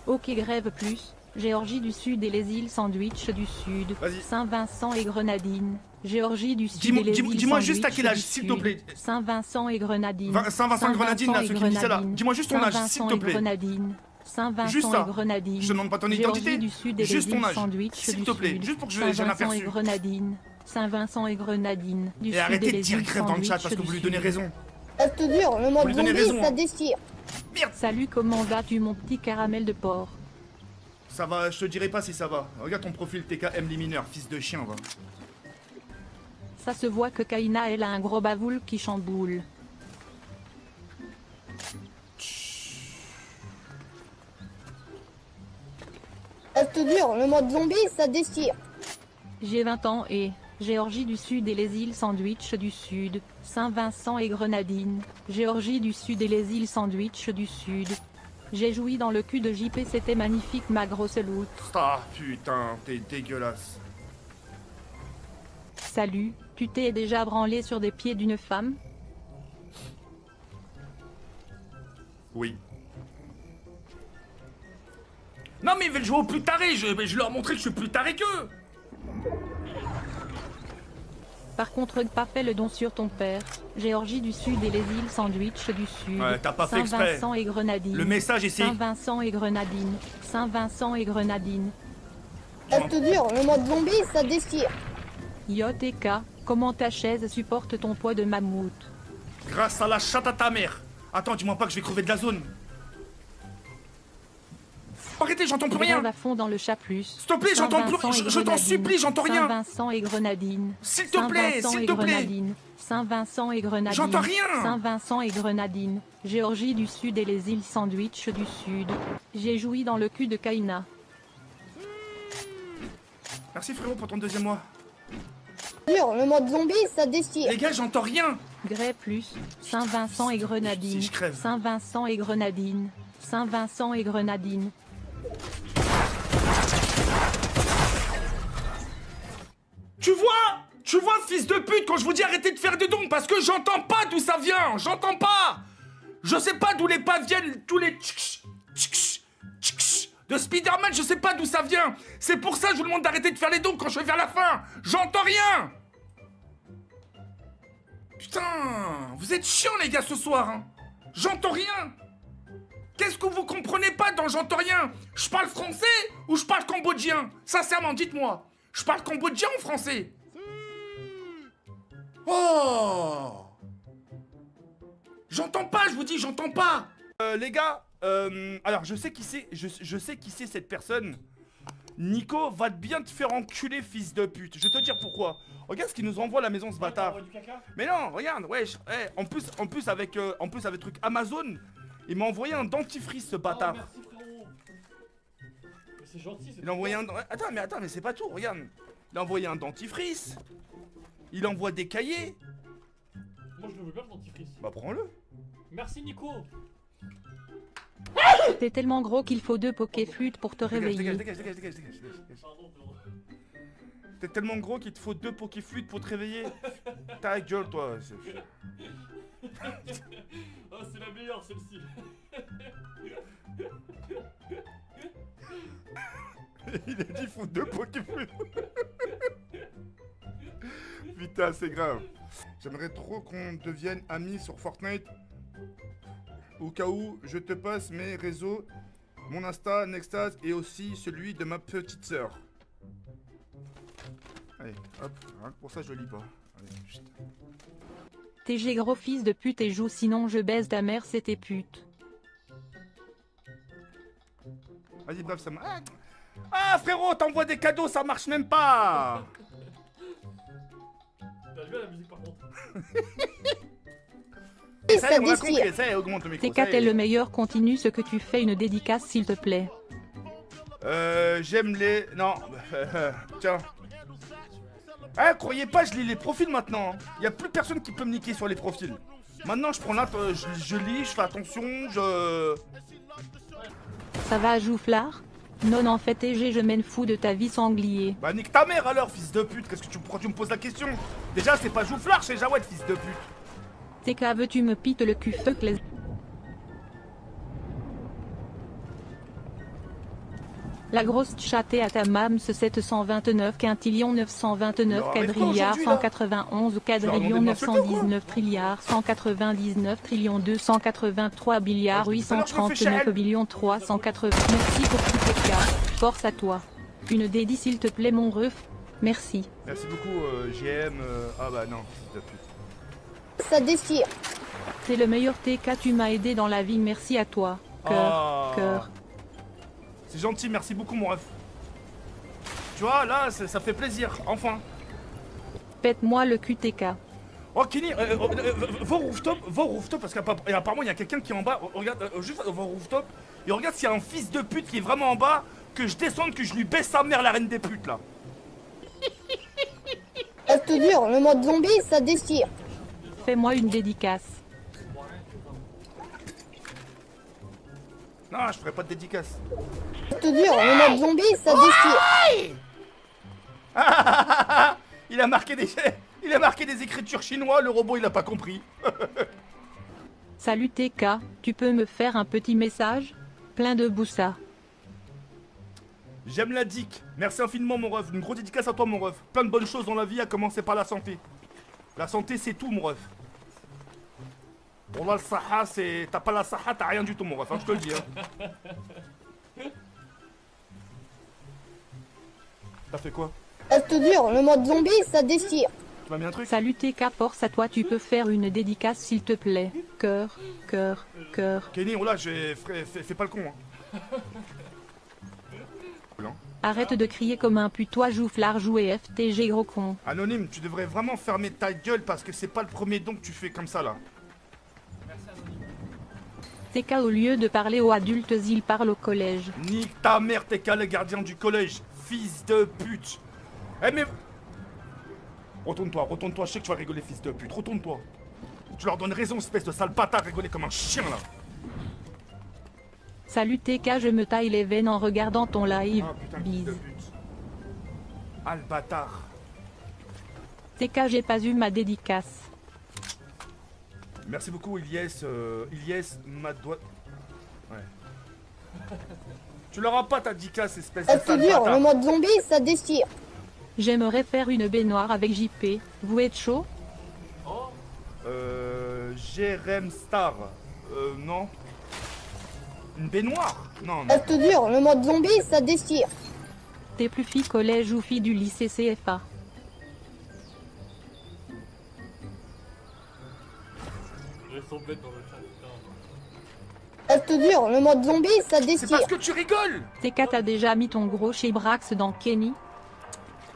Ok grève plus. Géorgie du Sud et les îles Sandwich du Sud. Vas-y. Saint-Vincent et Grenadines. Géorgie du Sud Dis-moi- et les dis-moi- îles dis-moi juste à Sandwich quel âge, du s'il Sud. te plaît. Saint-Vincent et Grenadines. Saint-Vincent et Grenadines, là, ceux qui me disent ça, là. Grenadines. Dis-moi juste ton âge, s'il te Saint-Vincent et plaît. Grenadines. Saint-Vincent Juste ça. et Grenadines. Je te demande pas ton Géorgie identité. du Sud et Juste les ton îles âge. Sandwich S'il du te plaît, Sud. juste pour que j'ai un Saint-Vincent et aperçu. Grenadines. Saint-Vincent et Grenadines. Du Et Sud arrêtez et de les dire îles grève dans le chat Sandwich parce que du vous lui Sud. donnez raison. Reste dur, le Vous mode lui donnez zombie, raison, ça hein. déchire. Salut, comment vas-tu mon petit caramel de porc? Ça va, je te dirai pas si ça va. Regarde ton profil TKM les mineurs, fils de chien, va. Ça se voit que Kaina elle a un gros bavoule qui chamboule. Reste dur, le mode zombie, ça déchire. J'ai 20 ans et Géorgie du Sud et les îles Sandwich du Sud. Saint-Vincent et Grenadines. Géorgie du Sud et les îles Sandwich du Sud. J'ai joui dans le cul de JP, c'était magnifique ma grosse loutre. Ah putain, t'es dégueulasse. Salut, tu t'es déjà branlé sur des pieds d'une femme? Oui. Non mais ils veulent jouer au plus taré, je leur montrer que je suis plus taré qu'eux. Par contre pas fait le don sur ton père. Géorgie du Sud et les îles Sandwich du Sud. Ouais, t'as pas fait exprès. Saint-Vincent et Grenadines. Le message ici. Saint-Vincent et Grenadines. Saint-Vincent et Grenadines. Reste dur, le mode zombie, ça déchire. YTK, comment ta chaise supporte ton poids de mammouth? Grâce à la chatte à ta mère. Attends, dis-moi pas que je vais crever de la zone. Arrêtez, j'entends plus rien. Grève à fond dans le chat plus. S'il te plaît, j'entends plus. Saint-Vincent et Je t'en Grenadines. supplie, j'entends rien. Saint-Vincent et Grenadines. S'il te plaît, Saint-Vincent s'il et te plaît. Grenadines. Saint-Vincent et Grenadines. J'entends rien. Saint-Vincent et Grenadines. Géorgie du Sud et les îles Sandwich du Sud. J'ai joui dans le cul de Kaina. Merci frérot pour ton deuxième mois. Dur, le mode zombie, ça déchire. Les gars, j'entends rien. Grès plus. Saint-Vincent et Grenadines. Si je crève. Saint-Vincent et Grenadines. Saint-Vincent et Grenadines. Tu vois, fils de pute, quand je vous dis arrêtez de faire des dons, parce que j'entends pas d'où ça vient, j'entends pas. Je sais pas d'où les pas viennent, tous les tchikch, tchikch, tchikch de Spider-Man, je sais pas d'où ça vient. C'est pour ça que je vous demande d'arrêter de faire les dons quand je vais vers la fin. J'entends rien. Putain, vous êtes chiants les gars ce soir, hein. J'entends rien. Qu'est-ce que vous comprenez pas dans j'entends rien? Je parle français ou je parle cambodgien? Sincèrement, dites-moi. Je parle cambodgien ou français? Oh! J'entends pas, je vous dis, j'entends pas. Les gars, alors je sais qui c'est, je sais qui c'est cette personne. Nico va bien te faire enculer, fils de pute. Je vais te dire pourquoi. Regarde ce qu'il nous envoie à la maison, ce bâtard. Mais non, regarde, wesh. En plus avec truc Amazon, il m'a envoyé un dentifrice, ce bâtard. Oh, merci frérot. Mais c'est gentil, c'est Il a envoyé un... Attends, mais c'est pas tout, regarde. Il a envoyé un dentifrice. Il envoie des cahiers. Moi je le veux bien le dentifrice. Bah prends-le. Merci Nico. T'es tellement gros qu'il faut 2 pokéflûtes pour te réveiller. Dégage. Pardon frérot. T'es tellement gros qu'il te faut 2 pokéflûtes pour te réveiller. Ta gueule, toi. Oh c'est la meilleure celle-ci. Il a dit il faut 2 pokéflûtes. Putain, c'est grave. J'aimerais trop qu'on devienne amis sur Fortnite. Au cas où, je te passe mes réseaux, mon Insta, Nextase et aussi celui de ma petite sœur. Allez, hop, rien que pour ça je lis pas. Allez, chut. TG gros fils de pute et joue sinon je baise ta mère c'est tes putes. Vas-y, bref, ça m'a... Ah frérot, t'envoies des cadeaux, ça marche même pas. T'as vu la musique par contre. Ça y est, on a compris, ça y est, augmente le micro. TK t'es le meilleur, continue ce que tu fais, une dédicace s'il te plaît. J'aime les... Non, tiens. Ah, croyez pas, je lis les profils maintenant. Y a plus personne qui peut me niquer sur les profils. Maintenant, je prends là, je lis, je fais attention, je... Ça va Jouflard? Non en fait TG je m'en fous de ta vie sanglier. Bah nique ta mère alors, fils de pute. Pourquoi tu me poses la question? Déjà, c'est pas Jouflard chez Jawed, fils de pute. TK veux-tu me pite le cul fuck les... La grosse chattée à ta mame ce 729 quintillion 929 Non, quadrilliard mais quoi, 191 Tu vas quadrillion demander de m'insulter ou quoi 919 trilliard 199 trillion 283 billiards Ouais, tout à l'heure, je me fais 839 Shael. billions 380. Merci pour tout TK. Force à toi. Une dédie s'il te plaît mon ref. Merci. Merci beaucoup, GM. Ah bah non, fils de pute. Ça déchire. T'es le meilleur TK, tu m'as aidé dans la vie, merci à toi. Cœur, Ah. cœur. C'est gentil, merci beaucoup, mon ref. Tu vois, là, ça fait plaisir, enfin. Pète-moi le cul TK. Oh, Kenny, va au rooftop, parce qu'apparemment, il y a quelqu'un qui est en bas. Regarde, juste va au rooftop, et regarde s'il y a un fils de pute qui est vraiment en bas, que je descende, que je lui baisse sa mère, la reine des putes, là. Je te jure, le mode zombie, ça déchire. Fais-moi une dédicace. Non, je ferai pas de dédicace. Je te jure, le mode zombie, ça déchire. Il a marqué des écritures chinois, le robot, il a pas compris. Salut TK, tu peux me faire un petit message? Plein de boussa. J'aime la dick. Merci infiniment, mon ref. Une grosse dédicace à toi, mon ref. Plein de bonnes choses dans la vie, à commencer par la santé. La santé, c'est tout, mon ref. Bon, là, le saha, c'est... T'as pas la saha, t'as rien du tout, mon ref, hein, je te le dis. Hein. T'as fait quoi? Je te jure, le mode zombie, ça déchire. Tu m'as mis un truc? Salut TK, force à toi, tu peux faire une dédicace s'il te plaît. Cœur, cœur, cœur. Kenny, oh là, fais pas le con, hein. Non. Arrête de crier comme un putois Jouflard joué FTG gros con. Anonyme, tu devrais vraiment fermer ta gueule parce que c'est pas le premier don que tu fais comme ça, là. TK au lieu de parler aux adultes, il parle au collège. Nique ta mère, t'es qu'à le gardien du collège, fils de pute. Eh mais... Retourne-toi, je sais que tu vas rigoler, fils de pute, retourne-toi. Tu leur donnes raison, espèce de sale bâtard, rigoler comme un chien, là. Salut TK, je me taille les veines en regardant ton live. Ah putain, fils de Bise. pute. Ah, le bâtard. TK, j'ai pas eu ma dédicace. Merci beaucoup, Ilyes, ma doigt... Ouais. Tu l'auras pas, ta dédicace, espèce de Je te sale jure, bâtard. le mode zombie, ça déchire. J'aimerais faire une baignoire avec JP. Vous êtes chaud? Jérém Star. Non. Une baignoire? Non, Je non. te jure, le mode zombie, ça déchire. T'es plus fille collège ou fille du lycée CFA? Je sont bêtes dans le chat, putain. Je te jure, le mode zombie, ça C'est déchire. parce que tu rigoles. TK, t'as déjà mis ton gros chez Brax dans Kenny?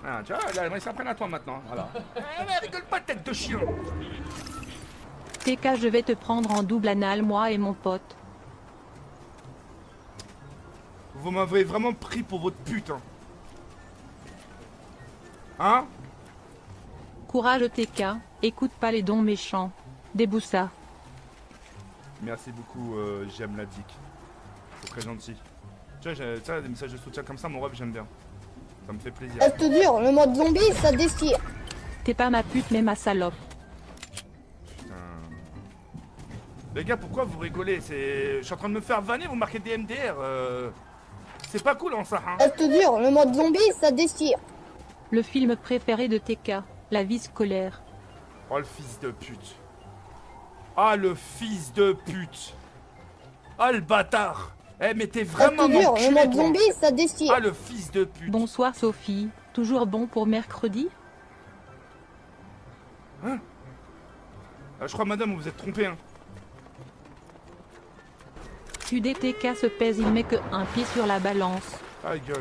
Ah, tu vois, là, ils s'apprennent à toi maintenant. Voilà. Mais rigole pas, tête de chien. TK, je vais te prendre en double anal, moi et mon pote. Vous m'avez vraiment pris pour votre pute. Hein? Courage TK, écoute pas les dons méchants. Déboussa. Merci beaucoup, j'aime la dick. C'est très gentil. Tu vois, des messages de soutien comme ça, mon rêve, j'aime bien. Ça me fait plaisir. Je te jure, le mode zombie, ça déchire. T'es pas ma pute mais ma salope. Putain. Les gars, pourquoi vous rigolez? Je suis en train de me faire vanner, vous marquez des MDR. C'est pas cool en ça, hein? Je te jure, le mode zombie, ça déchire. Le film préféré de TK, la vie scolaire. Oh, le fils de pute. Ah, le fils de pute. Ah, le bâtard. Eh, mais t'es Je vraiment te jure, le enculé, mode toi. zombie, ça déchire. Ah, le fils de pute. Bonsoir Sophie, toujours bon pour mercredi? Ah, je crois, madame, vous vous êtes trompée, hein. QDTK se pèse, il met que un pied sur la balance. Ah, gueule.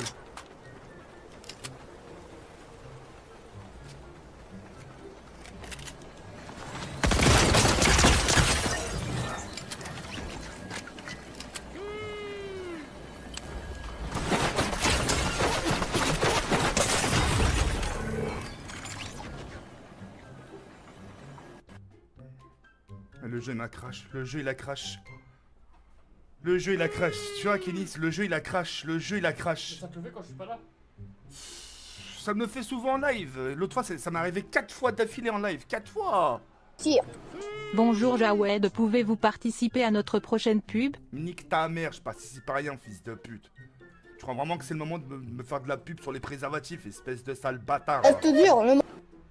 Le jeu il a crash, le jeu il a crash. Le jeu il a crash. Tu vois Kenis, le jeu il a crash, le jeu il a crash. Ça te le fait quand je suis pas là? Ça me le fait souvent en live. L'autre fois ça m'est arrivé 4 fois d'affilée en live. 4 fois. Tire. Bonjour Jawed, pouvez-vous participer à notre prochaine pub? Nique ta mère, je participe à rien, fils de pute. Tu crois vraiment que c'est le moment de me faire de la pub sur les préservatifs, espèce de sale bâtard. Je te jure, le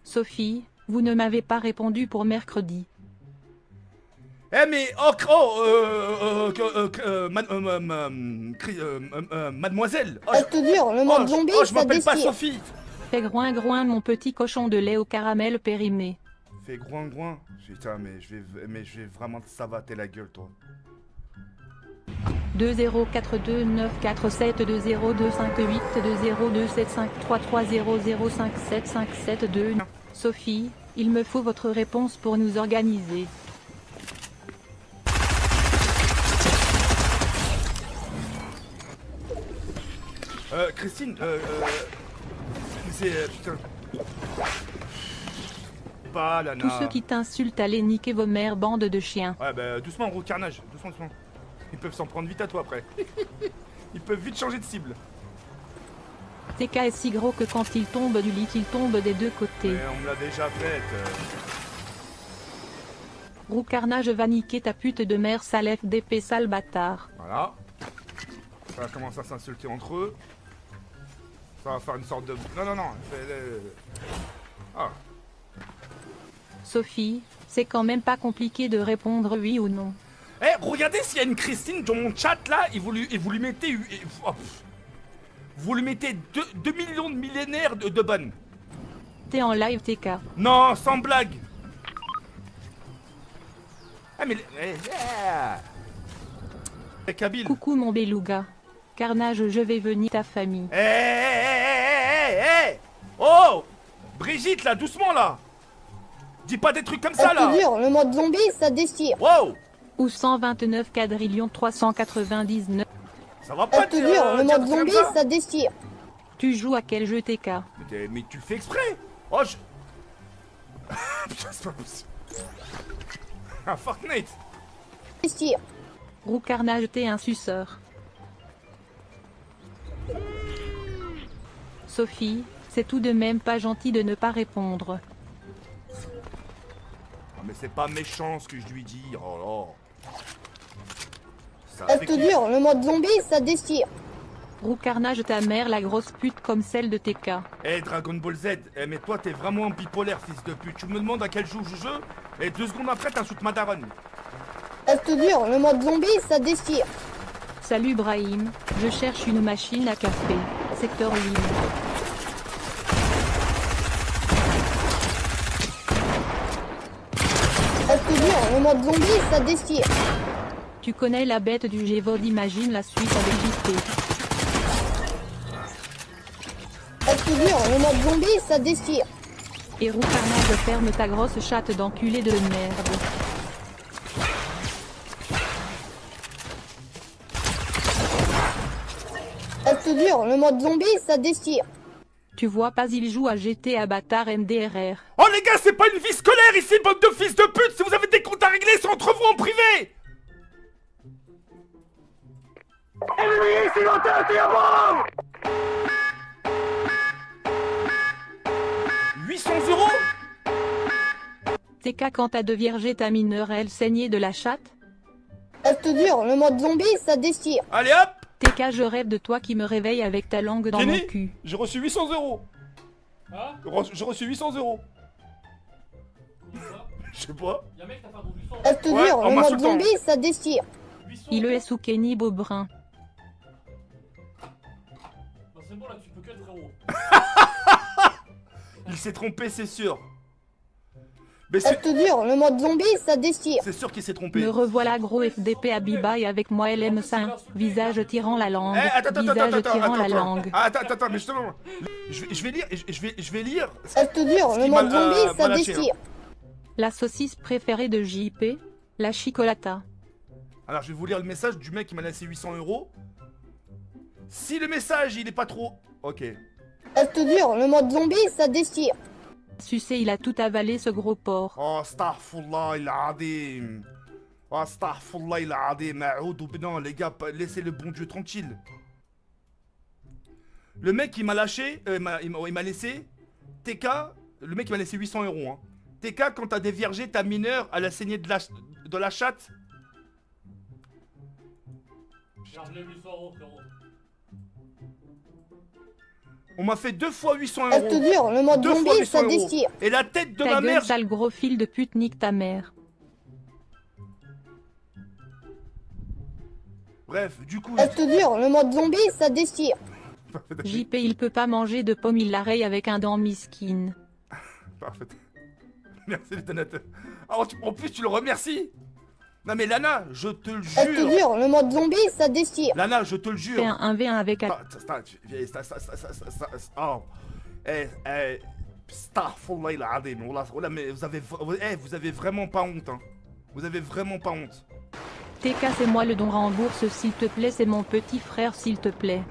Sophie, vous ne m'avez pas répondu pour mercredi. Eh mais mademoiselle. Oh, Je te jure, le mode zombie, je ça m'appelle pas déchire. Sophie. Fais groin groin mon petit cochon de lait au caramel périmé. Fais groin groin. Putain mais je vais vraiment te savater la gueule toi. 204294258202753300573005752. Sophie, il me faut votre réponse pour nous organiser. Christine, c'est putain. Pas Lana. Tous ceux qui t'insultent, allez niquer vos mères, bande de chiens. Ouais bah doucement gros carnage, doucement. Ils peuvent s'en prendre vite à toi après. Ils peuvent vite changer de cible. TK est si gros que quand il tombe du lit, il tombe des deux côtés. Mais on me l'a déjà faite. Roucarnage va niquer ta pute de mère, sale FDP, sale bâtard. Voilà. Ça va commencer à s'insulter entre eux. Ça va faire une sorte de... Non. Ah. Sophie, c'est quand même pas compliqué de répondre oui ou non. Eh, regardez s'il y a une Christine dans mon chat là, et vous lui mettez... vous lui mettez 2 millions de millénaires de bonnes. T'es en live TK. Non, sans blague. Ah mais... Kabyle. Coucou mon beluga. Carnage, je vais venir ta famille. Oh Brigitte là, doucement là. Dis pas des trucs comme ça Je là. te jure, le mode zombie, ça déchire. Wow. Ou 129 quadrillions 399. Ça va Je pas te jure, le dire mode des trucs zombie, comme ça. ça déchire. Tu joues à quel jeu TK? Mais tu le fais exprès. Oh je... Putain c'est pas possible. Ah Fortnite. Déchire. Roucarnage, t'es un suceur. Sophie, c'est tout de même pas gentil de ne pas répondre. Ah mais c'est pas méchant ce que je lui dis. Oh là. Ça Je fait te que- jure, le mode zombie, ça déchire. Roucarnage, ta mère, la grosse pute comme celle de TK. Eh Dragon Ball Z, mais toi t'es vraiment bipolaire fils de pute. Tu me demandes à quel jeu je joue et 2 secondes après t'insultes ma daronne. Je te jure, le mode zombie, ça déchire. Salut Brahim, je cherche une machine à café. Secteur libre. Je te jure, le mode zombie, ça déchire. Tu connais la bête du Gévod, imagine la suite avec JP. Je te jure, le mode zombie, ça déchire. Et Roucarnage, ferme ta grosse chatte d'enculé de merde. Je te jure, le mode zombie, ça déchire. Tu vois pas, il joue à GTA bâtard MDRR. Oh les gars, c'est pas une vie scolaire ici, bande de fils de pute. Si vous avez des comptes à régler, c'est entre vous en privé. 800 €. TK, quand t'as deviergé ta mineure, elle saignait de la chatte. Je te jure, le mode zombie, ça déchire. Allez hop. TK, je rêve de toi qui me réveille avec ta langue dans mon Kenny, cul. j'ai reçu 800 €. Hein? J'ai reçu 800 €. Comment ça? Je sais pas. Y'a un mec qui t'a fait un don du sang. Je te Ouais, jure, en le mode m'insultant. zombie, ça déchire. 800. Il est sous Kenny Beaubrun. Bah c'est bon là, tu peux que frérot. Il s'est trompé, c'est sûr. Mais Je te jure, le mode zombie, ça déchire. c'est sûr qu'il s'est trompé. Me revoilà gros FDP à Biba et avec moi LM5. Visage tirant la langue. Eh, attends, Visage tirant la langue. Attends, mais justement, je vais lire, je vais lire. Je te jure, Ce le qui mode m'a, zombie, m'a ça lâché, déchire. La saucisse préférée de JP, la chicolata. Alors, je vais vous lire le message du mec qui m'a laissé 800 €. Si le message, il est pas trop... Ok. Je te jure, le mode zombie, ça déchire. Sucé, il a tout avalé ce gros porc. Oh, astaghfirullah, il a adim. Oh, astaghfirullah, il a adim. Non, les gars, laissez le bon Dieu tranquille. Le mec, il m'a lâché, il m'a laissé... TK, le mec, il m'a laissé 800 €. Hein. TK, quand t'as déviergé ta mineure à la saignée de la chatte... Regarde, je l'ai 800 € frérot. On m'a fait 2 fois 800 Je te €. jure, le mode 2 fois zombie, 800 ça €. déchire. Et la tête de Ta ma gueule, mère... sale gros fil de pute, nique ta mère. Bref, du coup... Je te jure, le mode zombie, ça déchire. JP, il peut pas manger de pommes, il la raye avec un dent miskin. Parfait. Merci le donateur. Ah, en plus, tu le remercies. Non mais Lana, je te le Je te jure. jure, le mode zombie, ça déchire. Lana, je te le jure. Fais un 1v1 avec un... Oh. Astaghfirullah al-azim. Wallah, mais vous avez vraiment pas honte, hein. Vous avez vraiment pas honte. TK, c'est moi le don, rembourse s'il te plaît, c'est mon petit frère s'il te plaît.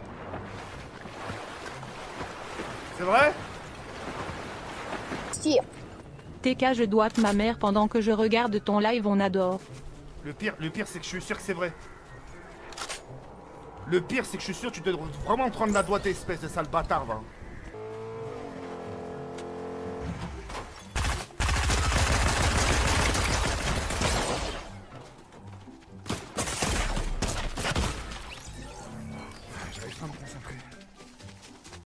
C'est vrai? Tire. TK, je doite ma mère pendant que je regarde ton live, on adore. Le pire, c'est que je suis sûr que c'est vrai. Le pire, c'est que je suis sûr que tu dois vraiment prendre la doigt, espèce de sale bâtard, va.